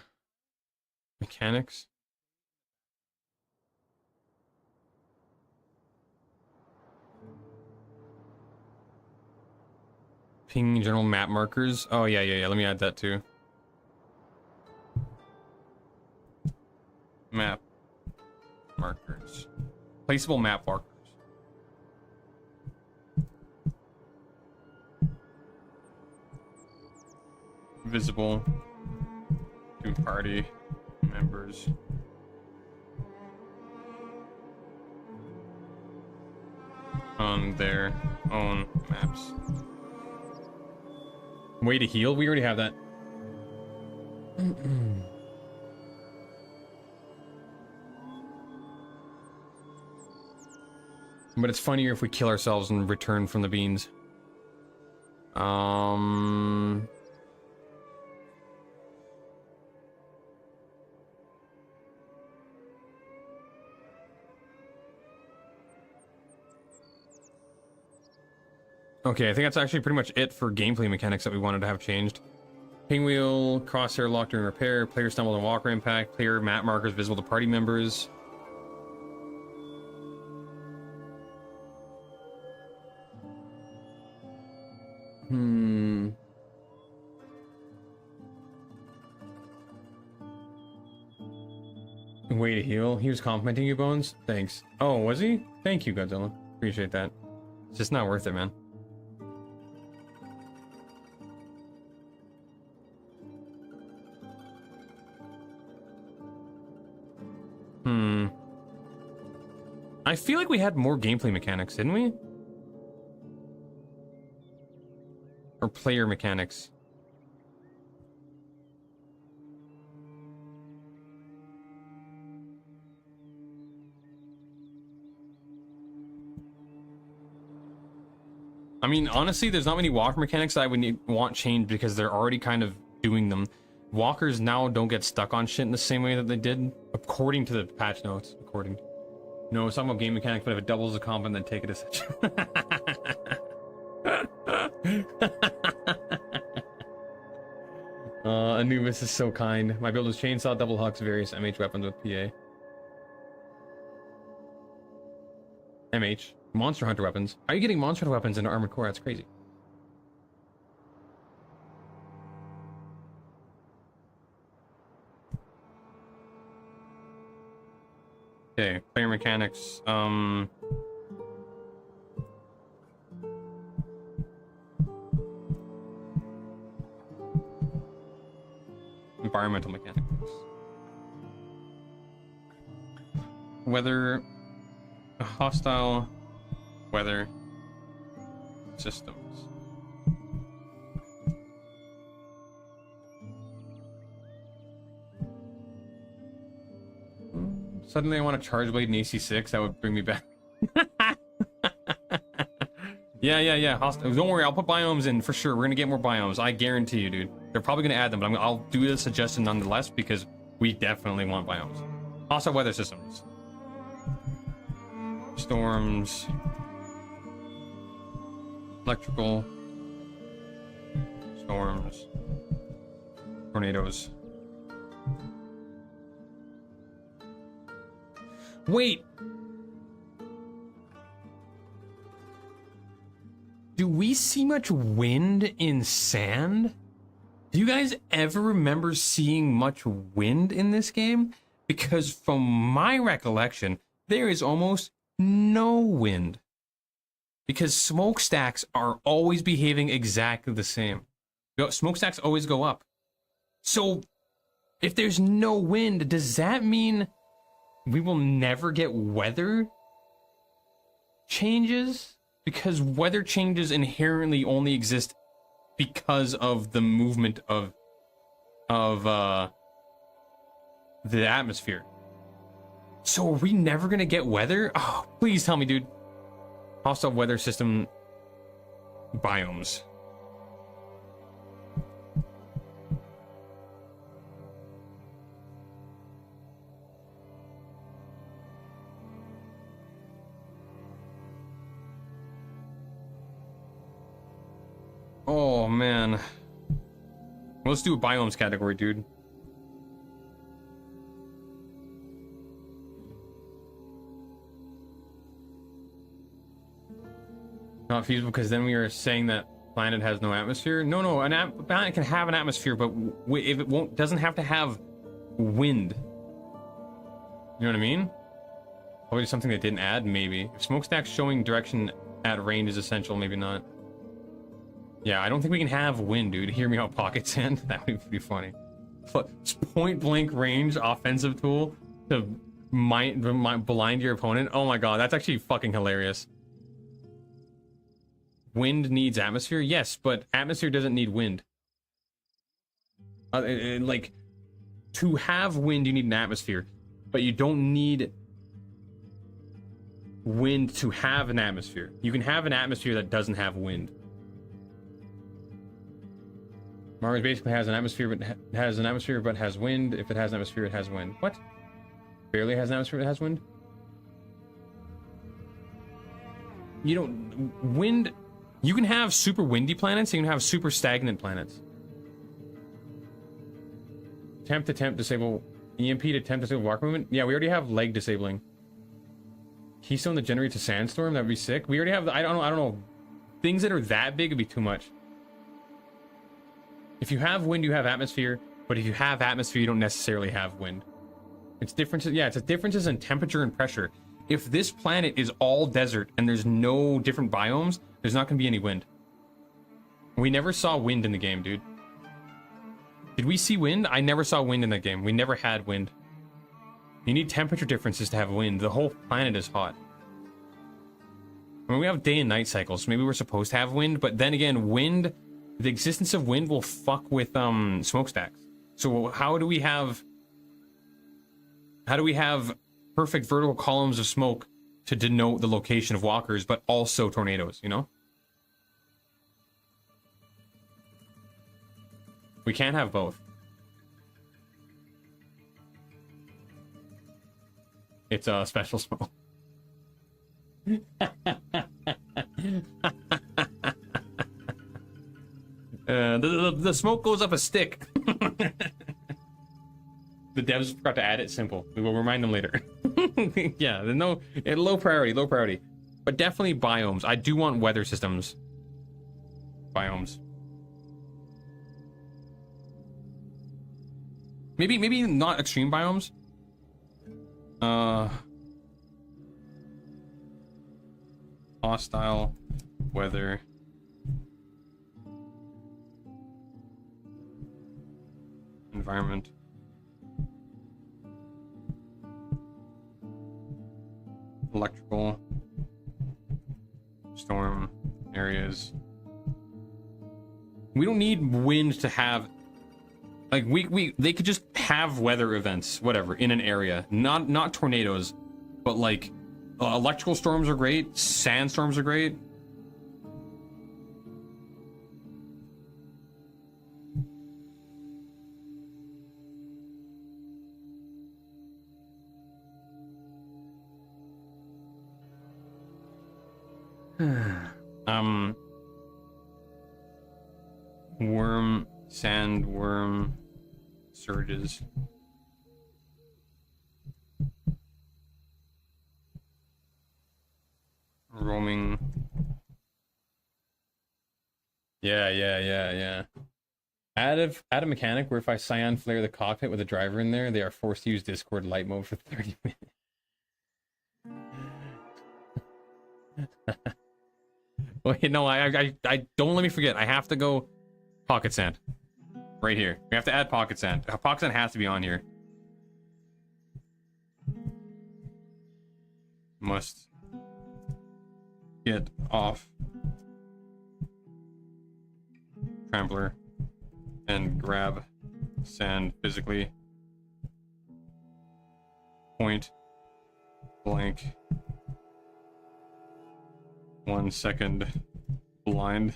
mechanics? Ping general map markers. Oh, yeah. Let me add that too. Map markers. Placeable map markers. Visible to party members. On their own maps. Way to heal? We already have that. But it's funnier if we kill ourselves and return from the beans. Okay, I think that's actually pretty much it for gameplay mechanics that we wanted to have changed. Pinwheel, crosshair lock during repair, player stumble and walker impact, player map markers visible to party members. Way to heal. He was complimenting you, Bones. Thanks. Oh, was he? Thank you, Godzilla. Appreciate that. It's just not worth it, man. I feel like we had more gameplay mechanics, didn't we? Or player mechanics. I mean, honestly, there's not many walker mechanics that I would want changed because they're already kind of doing them. Walkers now don't get stuck on shit in the same way that they did, according to the patch notes. No, it's talking about game mechanics, but if it doubles the comp, then take it as such. Anubis is so kind. My build is chainsaw, double hucks, various MH weapons with PA. MH. Monster Hunter weapons. Are you getting Monster Hunter weapons into Armored Core? That's crazy. Okay, player mechanics. Environmental mechanics. Weather. Hostile weather systems. Suddenly I want a charge blade in AC6. That would bring me back. Yeah. Don't worry, I'll put biomes in for sure. We're gonna get more biomes. I guarantee you, dude. They're probably gonna add them, but I'll do the suggestion nonetheless because we definitely want biomes. Also, weather systems. Storms. Electrical. Storms. Tornadoes. Wait! Do we see much wind in sand? Do you guys ever remember seeing much wind in this game? Because from my recollection, there is almost no wind. Because smokestacks are always behaving exactly the same. Smokestacks always go up. So, if there's no wind, does that mean we will never get weather changes? Because weather changes inherently only exist because of the movement of of the atmosphere. So are we never gonna get weather? Oh, please tell me, dude. Hostile weather system biomes. Oh man. Let's do a biomes category, dude. Not feasible because then we are saying that planet has no atmosphere. No, a planet can have an atmosphere, but if it doesn't have to have wind. You know what I mean? Probably something they didn't add, maybe. If smokestacks showing direction at range is essential, maybe not. Yeah, I don't think we can have wind, dude. Hear me out, pocket sand. That would be funny. It's point blank range offensive tool to blind your opponent. Oh my god, that's actually fucking hilarious. Wind needs atmosphere? Yes, but atmosphere doesn't need wind. Like, to have wind, you need an atmosphere, but you don't need wind to have an atmosphere. You can have an atmosphere that doesn't have wind. Mars basically has an atmosphere, but has wind. If it has an atmosphere, it has wind. What? Barely has an atmosphere, it has wind? You don't... Wind... You can have super windy planets, you can have super stagnant planets. Temp to temp disable... EMP to temp disable walk movement? Yeah, we already have leg disabling. Keystone that generates a sandstorm? That'd be sick. We already have... I don't know. Things that are that big would be too much. If you have wind, you have atmosphere, but if you have atmosphere, you don't necessarily have wind. It's differences, yeah, it's differences in temperature and pressure. If this planet is all desert and there's no different biomes, there's not gonna be any wind. We never saw wind in the game, dude. Did we see wind? I never saw wind in that game. We never had wind. You need temperature differences to have wind. The whole planet is hot. I mean, we have day and night cycles, so maybe we're supposed to have wind, but then again, wind... The existence of wind will fuck with smokestacks. So how do we have perfect vertical columns of smoke to denote the location of walkers, but also tornadoes, you know? We can't have both. It's a special smoke. The smoke goes up a stick. The devs forgot to add it. Simple. We will remind them later. Yeah, low priority. But definitely biomes. I do want weather systems. Biomes. Maybe not extreme biomes. Hostile weather. Environment. Electrical. Storm areas. We don't need wind to have, like, they could just have weather events, whatever, in an area. Not tornadoes, but like electrical storms are great, sandstorms are great. Sandworm surges. Roaming. Yeah. Add a mechanic where if I cyan flare the cockpit with a driver in there, they are forced to use Discord light mode for 30 minutes. Wait, no, I don't, let me forget. I have to go pocket sand. Right here. We have to add pocket sand. Pocket sand has to be on here. Must get off Trampler and grab sand physically. Point blank 1 second blind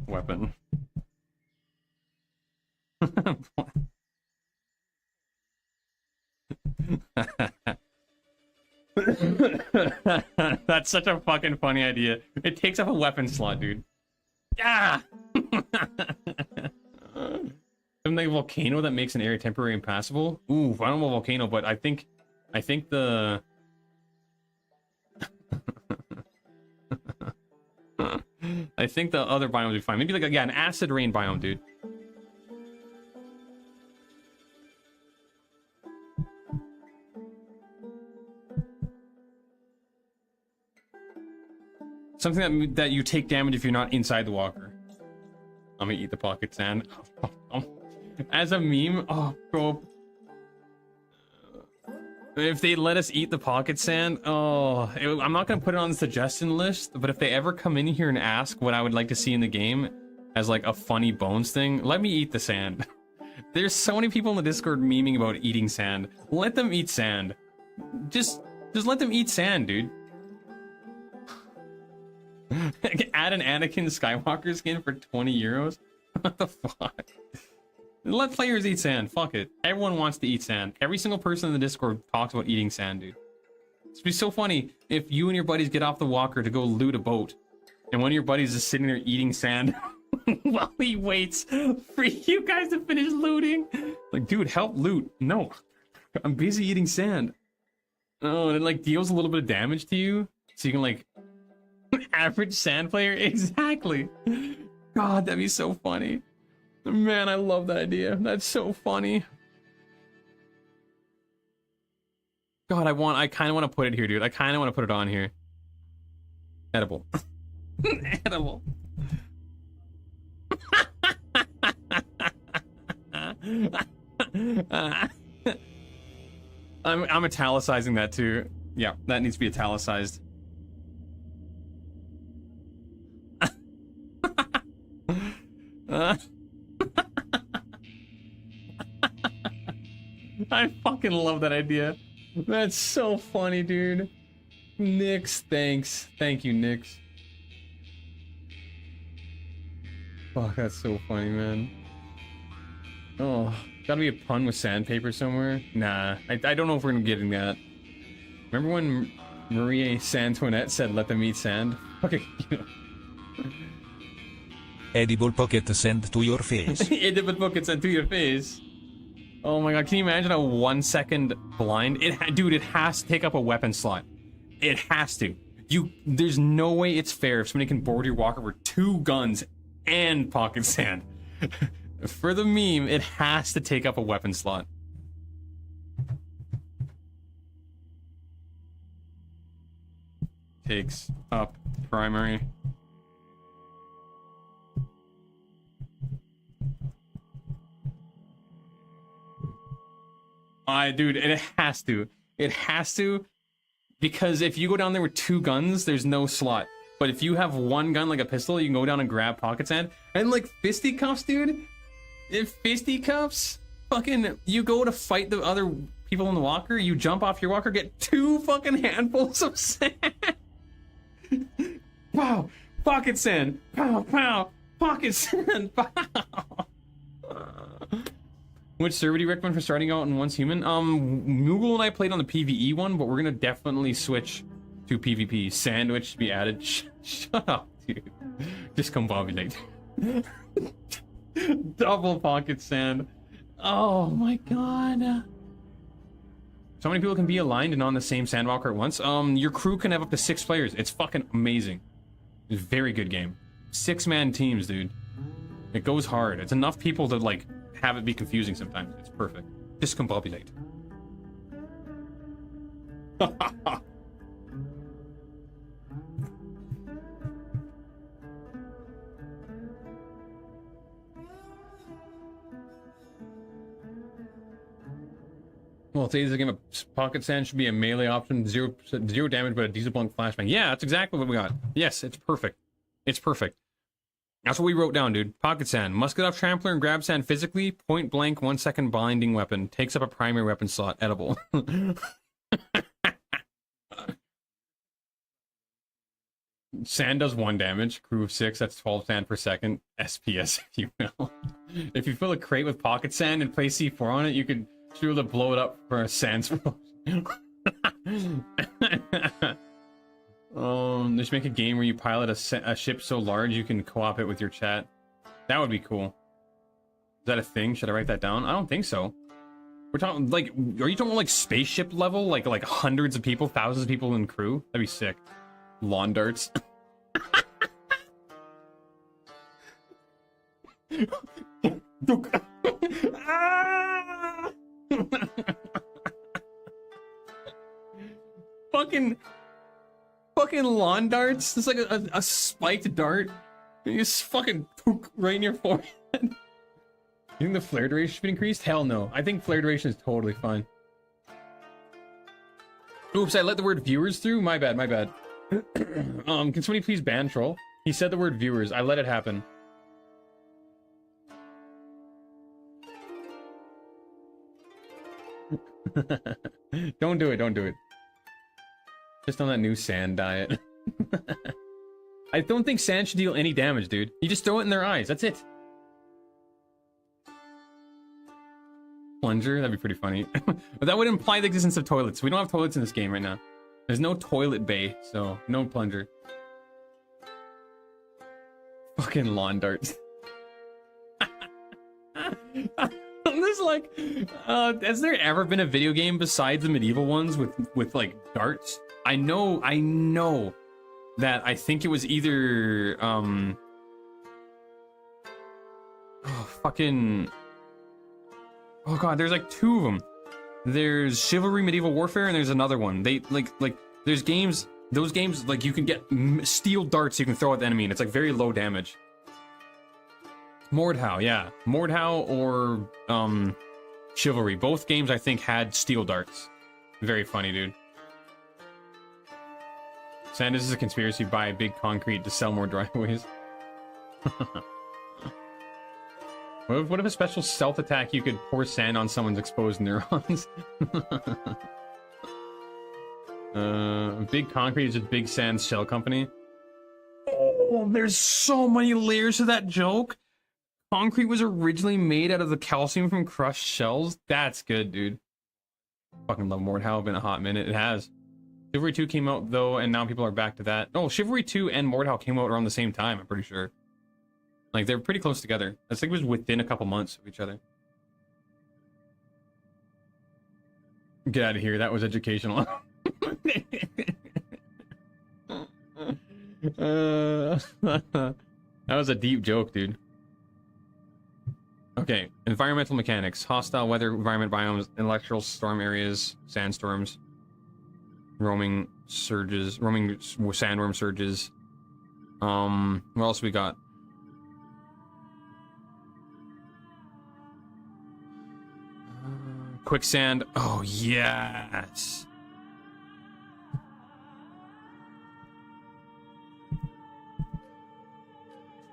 weapon. That's such a fucking funny idea. It takes up a weapon slot, dude. Ah! Something like a volcano that makes an area temporarily impassable. Ooh, I don't know volcano, but I think the I think the other biome would be fine. Maybe like an acid rain biome, dude. Something that you take damage if you're not inside the walker. I'm gonna eat the pocket sand. As a meme, oh, bro. If they let us eat the pocket sand, I'm not gonna put it on the suggestion list, but if they ever come in here and ask what I would like to see in the game as like a funny bones thing, let me eat the sand. There's so many people in the Discord memeing about eating sand. Let them eat sand. Just let them eat sand, dude. Add an Anakin Skywalker skin for 20 euros? What the fuck? Let players eat sand. Fuck it. Everyone wants to eat sand. Every single person in the Discord talks about eating sand, dude. It'd be so funny if you and your buddies get off the walker to go loot a boat, and one of your buddies is sitting there eating sand while he waits for you guys to finish looting. Like, dude, help loot. No. I'm busy eating sand. Oh, and it like deals a little bit of damage to you, so you can like average sand player. Exactly. God, that'd be so funny. Man, I love that idea. That's so funny. God, I kind of want to put it here, dude. I kind of want to put it on here. Edible. Edible. I'm italicizing that too. Yeah, that needs to be italicized. I fucking love that idea. That's so funny, dude. Nix, thanks. Thank you, Nix. Fuck, that's so funny, man. Oh, gotta be a pun with sandpaper somewhere? Nah, I don't know if we're gonna get that. Remember when Marie Santoinette said let them eat sand? Okay, you know. Edible pocket sand to your face. Edible pocket sand to your face. Oh my god, can you imagine a 1 second blind? Dude, it has to take up a weapon slot. It has to. There's no way it's fair if somebody can board your walker with 2 guns and pocket sand. For the meme, it has to take up a weapon slot. Takes up primary. Dude, it has to. It has to, because if you go down there with 2 guns, there's no slot. But if you have 1 gun, like a pistol, you can go down and grab pocket sand. And like fisticuffs, dude. If fisticuffs, fucking, you go to fight the other people in the walker, you jump off your walker, get 2 fucking handfuls of sand. Wow, pocket sand. Pow, pow, pocket sand. Pow. Which server do you recommend for starting out in Once Human? Moogle and I played on the PvE one, but we're gonna definitely switch to PvP. Sandwich to be added. Shut up, dude. Discombobulate. Double pocket sand. Oh my god. So many people can be aligned and on the same sandwalker at once. Your crew can have up to 6 players. It's fucking amazing. It's a very good game. 6-man teams, dude. It goes hard. It's enough people to like have it be confusing sometimes. It's perfect. Discombobulate. Well, today's a game of pocket sand should be a melee option, zero damage, but a diesel blunt flashbang. Yeah, that's exactly what we got. Yes, it's perfect. It's perfect. That's what we wrote down, dude. Pocket sand. Must get off trampler and grab sand physically. Point blank, 1 second blinding weapon. Takes up a primary weapon slot. Edible. Sand does 1 damage. Crew of 6, that's 12 sand per second. SPS, if you will. If you fill a crate with pocket sand and place C4 on it, you could be able to blow it up for a sand explosion. They should make a game where you pilot a ship so large you can co-op it with your chat. That would be cool. Is that a thing? Should I write that down? I don't think so. We're talking like, are you talking like spaceship level? Like hundreds of people, thousands of people in crew? That'd be sick. Lawn darts. Fucking lawn darts. It's like a spiked dart. You just fucking poke right in your forehead. You think the flare duration should be increased? Hell no. I think flare duration is totally fine. Oops, I let the word viewers through. My bad. Can somebody please ban troll? He said the word viewers. I let it happen. Don't do it. Just on that new sand diet. I don't think sand should deal any damage, dude. You just throw it in their eyes. That's it. Plunger? That'd be pretty funny. But that would imply the existence of toilets. We don't have toilets in this game right now. There's no toilet bay, so no plunger. Fucking lawn darts. There's like, has there ever been a video game besides the medieval ones with like darts? I know that I think it was either oh god, there's like 2 of them. There's Chivalry Medieval Warfare and there's another one. They like there's games, those games like you can get steel darts you can throw at the enemy and it's like very low damage. Mordhau, yeah. Mordhau or Chivalry. Both games I think had steel darts. Very funny, dude. Sand, this is a conspiracy to buy big concrete to sell more driveways. What if a special stealth attack you could pour sand on someone's exposed neurons? Big concrete is just big sand shell company. Oh, there's so many layers to that joke. Concrete was originally made out of the calcium from crushed shells. That's good, dude. Fucking love Mordhau. Been a hot minute. It has. Chivalry 2 came out though, and now people are back to that. Oh, Chivalry 2 and Mordhau came out around the same time, I'm pretty sure. Like, they're pretty close together. I think it was within a couple months of each other. Get out of here, that was educational. That was a deep joke, dude. Okay, environmental mechanics. Hostile weather environment biomes, electoral storm areas, sandstorms, roaming surges, roaming sandworm surges. What else we got? Quicksand. Oh, yes.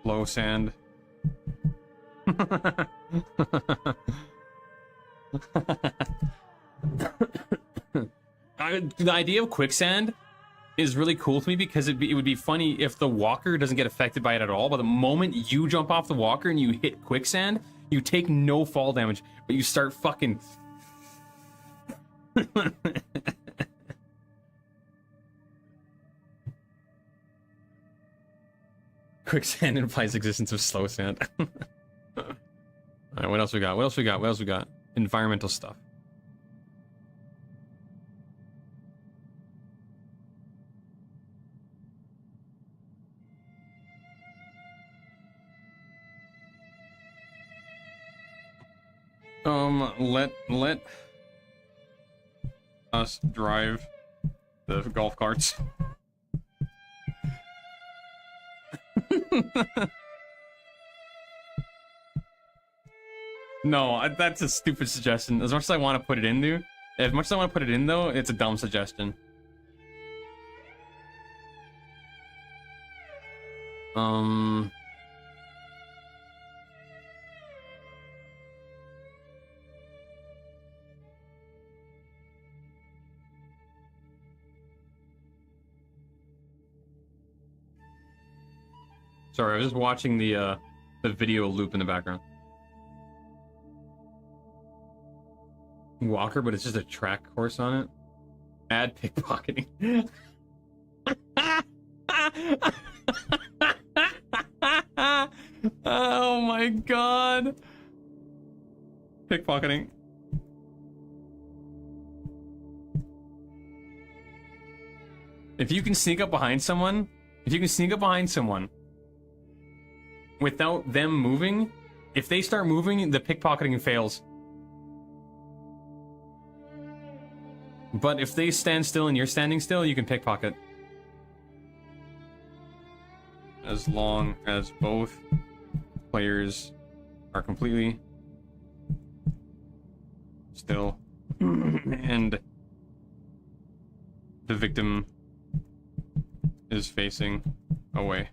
Low sand. The idea of quicksand is really cool to me because it would be funny if the walker doesn't get affected by it at all, but the moment you jump off the walker and you hit quicksand, you take no fall damage, but you start fucking... Quicksand implies existence of slow sand. Alright, what else we got? What else we got? What else we got? Environmental stuff. Let us drive the golf carts. No, that's a stupid suggestion. As much as I want to put it in, dude. As much as I want to put it in, though, it's a dumb suggestion. Sorry, I was just watching the video loop in the background. Walker, but it's just a track course on it. Add pickpocketing. Oh my god. Pickpocketing. If you can sneak up behind someone, without them moving, if they start moving, the pickpocketing fails. But if they stand still and you're standing still, you can pickpocket. As long as both players are completely still and the victim is facing away.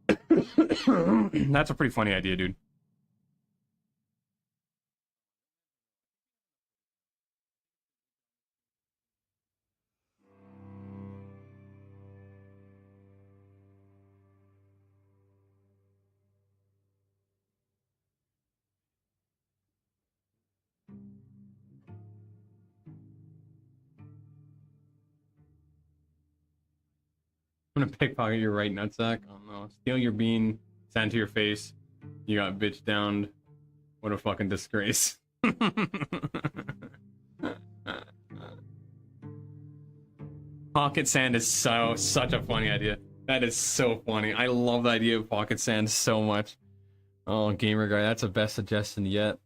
That's a pretty funny idea, dude. I'm gonna pickpocket your right nutsack. Oh no. Steal your bean, stand to your face. You got bitch downed. What a fucking disgrace. Pocket sand is such a funny idea. That is so funny. I love the idea of pocket sand so much. Oh, gamer guy, that's the best suggestion yet.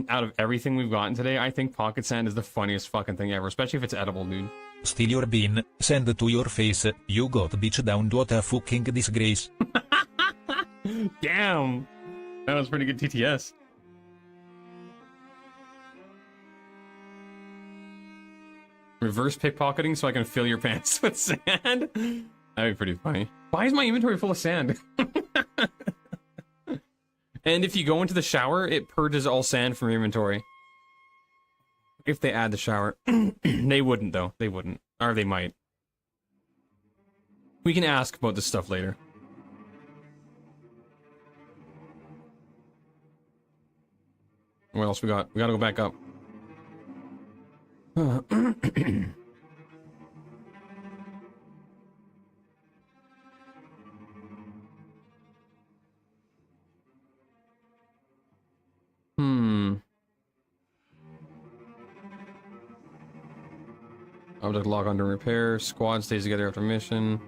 Out of everything we've gotten today, I think pocket sand is the funniest fucking thing ever, especially if it's edible, dude. Steal your bean, send to your face, you got bitch down, what a fucking disgrace. Damn! That was pretty good TTS. Reverse pickpocketing so I can fill your pants with sand? That'd be pretty funny. Why is my inventory full of sand? And if you go into the shower, it purges all sand from your inventory. If they add the shower. They wouldn't, though. They wouldn't. Or they might. We can ask about this stuff later. What else we got? We gotta go back up. Object lock under repair. Squad stays together after mission.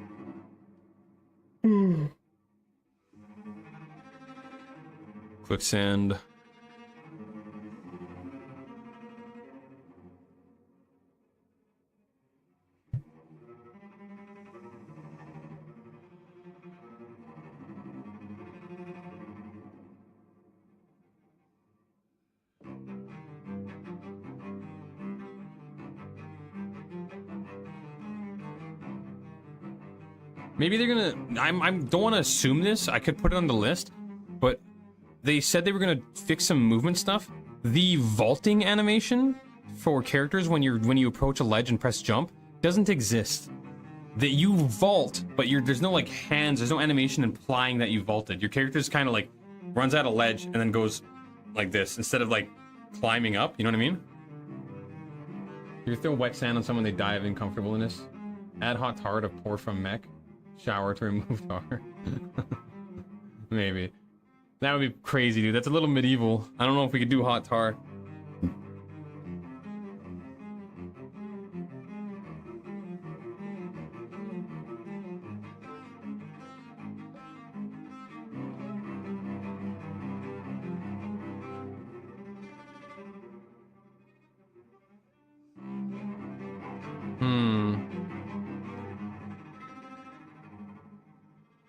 Quicksand. Maybe they're gonna. I don't want to assume this. I could put it on the list, but they said they were gonna fix some movement stuff. The vaulting animation for characters when you approach a ledge and press jump doesn't exist. That you vault, but there's no like hands. There's no animation implying that you vaulted. Your character's kind of like runs out a ledge and then goes like this instead of like climbing up. You know what I mean? You throw wet sand on someone, they die of uncomfortableness. Add hot tar to pour from mech. Shower to remove tar. Maybe. That would be crazy, dude. That's a little medieval. I don't know if we could do hot tar.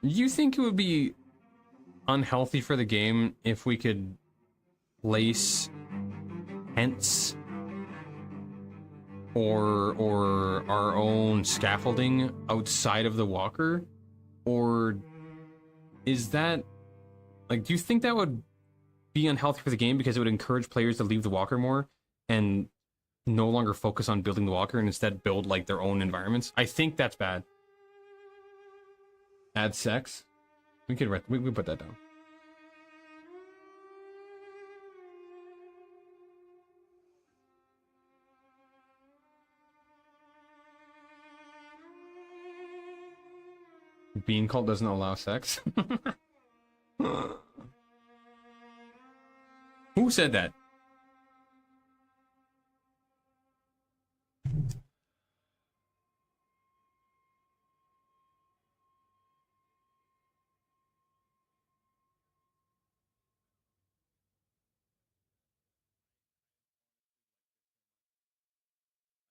You think it would be unhealthy for the game if we could place tents or our own scaffolding outside of the walker? Or is that like, do you think that would be unhealthy for the game because it would encourage players to leave the walker more and no longer focus on building the walker and instead build like their own environments? I think that's bad. Add sex. We could we put that down. Bean cult doesn't allow sex. Who said that?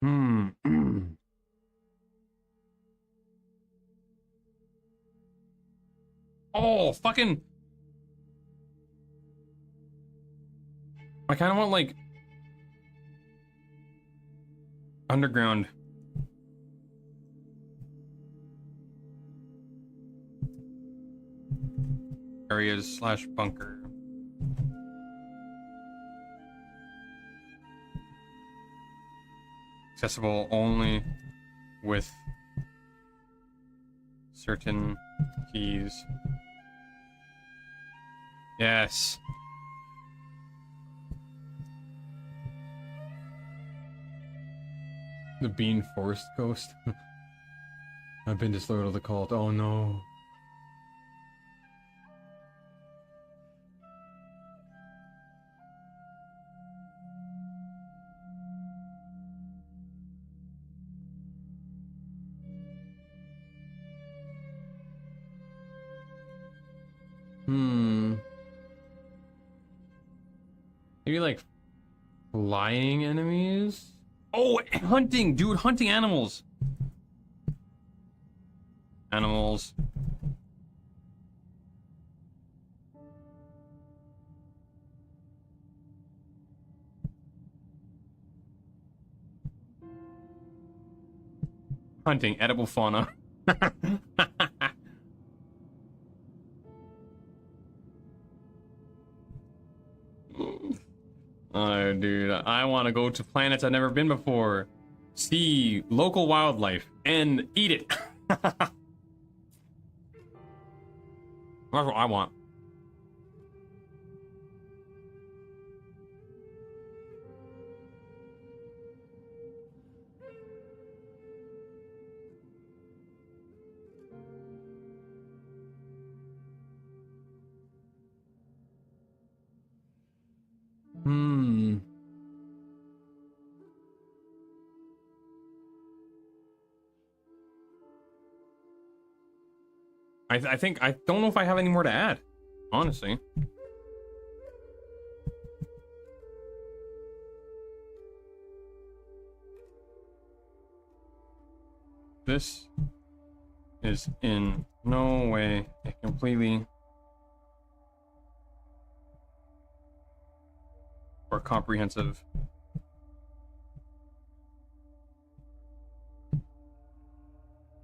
Hmm. Oh, fucking. I kind of want, like, underground. Areas / bunker. Accessible only with certain keys. Yes. The Bean Forest Ghost. I've been disloyal to the cult. Oh no. Maybe like flying enemies? Oh, hunting, dude, hunting animals. Animals. Hunting, edible fauna. Oh, dude, I want to go to planets I've never been before. See local wildlife and eat it. That's what I want. I think I don't know if I have any more to add, honestly. This is in no way a completely or comprehensive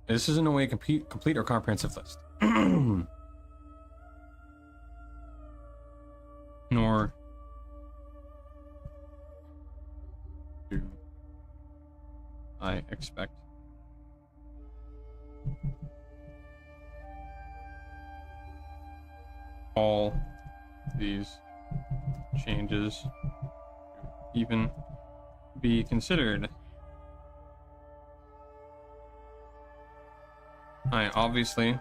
this is in no way a complete or comprehensive list. Nor do I expect all these changes to even be considered. I obviously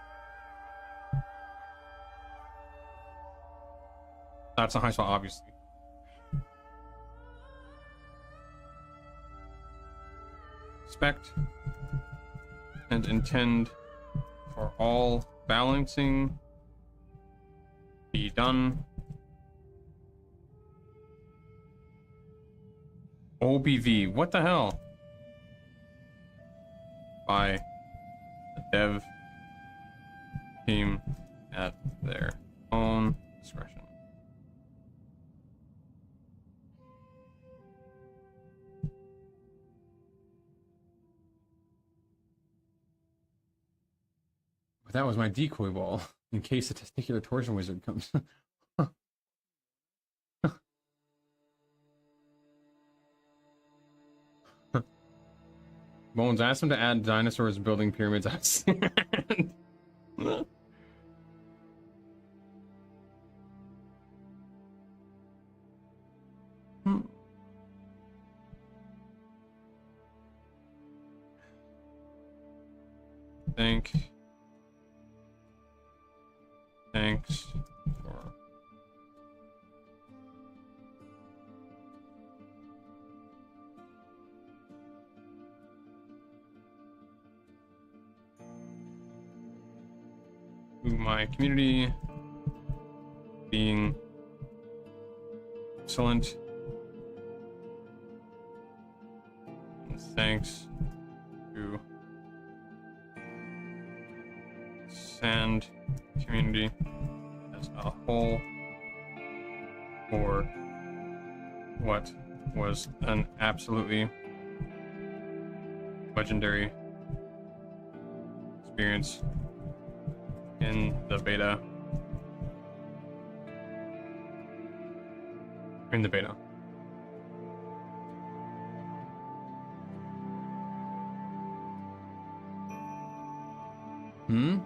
that's a high spot, obviously. Expect and intend for all balancing be done. OBV, what the hell? By the dev team at their own discretion. But that was my decoy wall, in case the testicular torsion wizard comes. Bones asked him to add dinosaurs building pyramids. Thanks for to my community being excellent. And thanks to Sand community as a whole for what was an absolutely legendary experience in the beta. Hmm?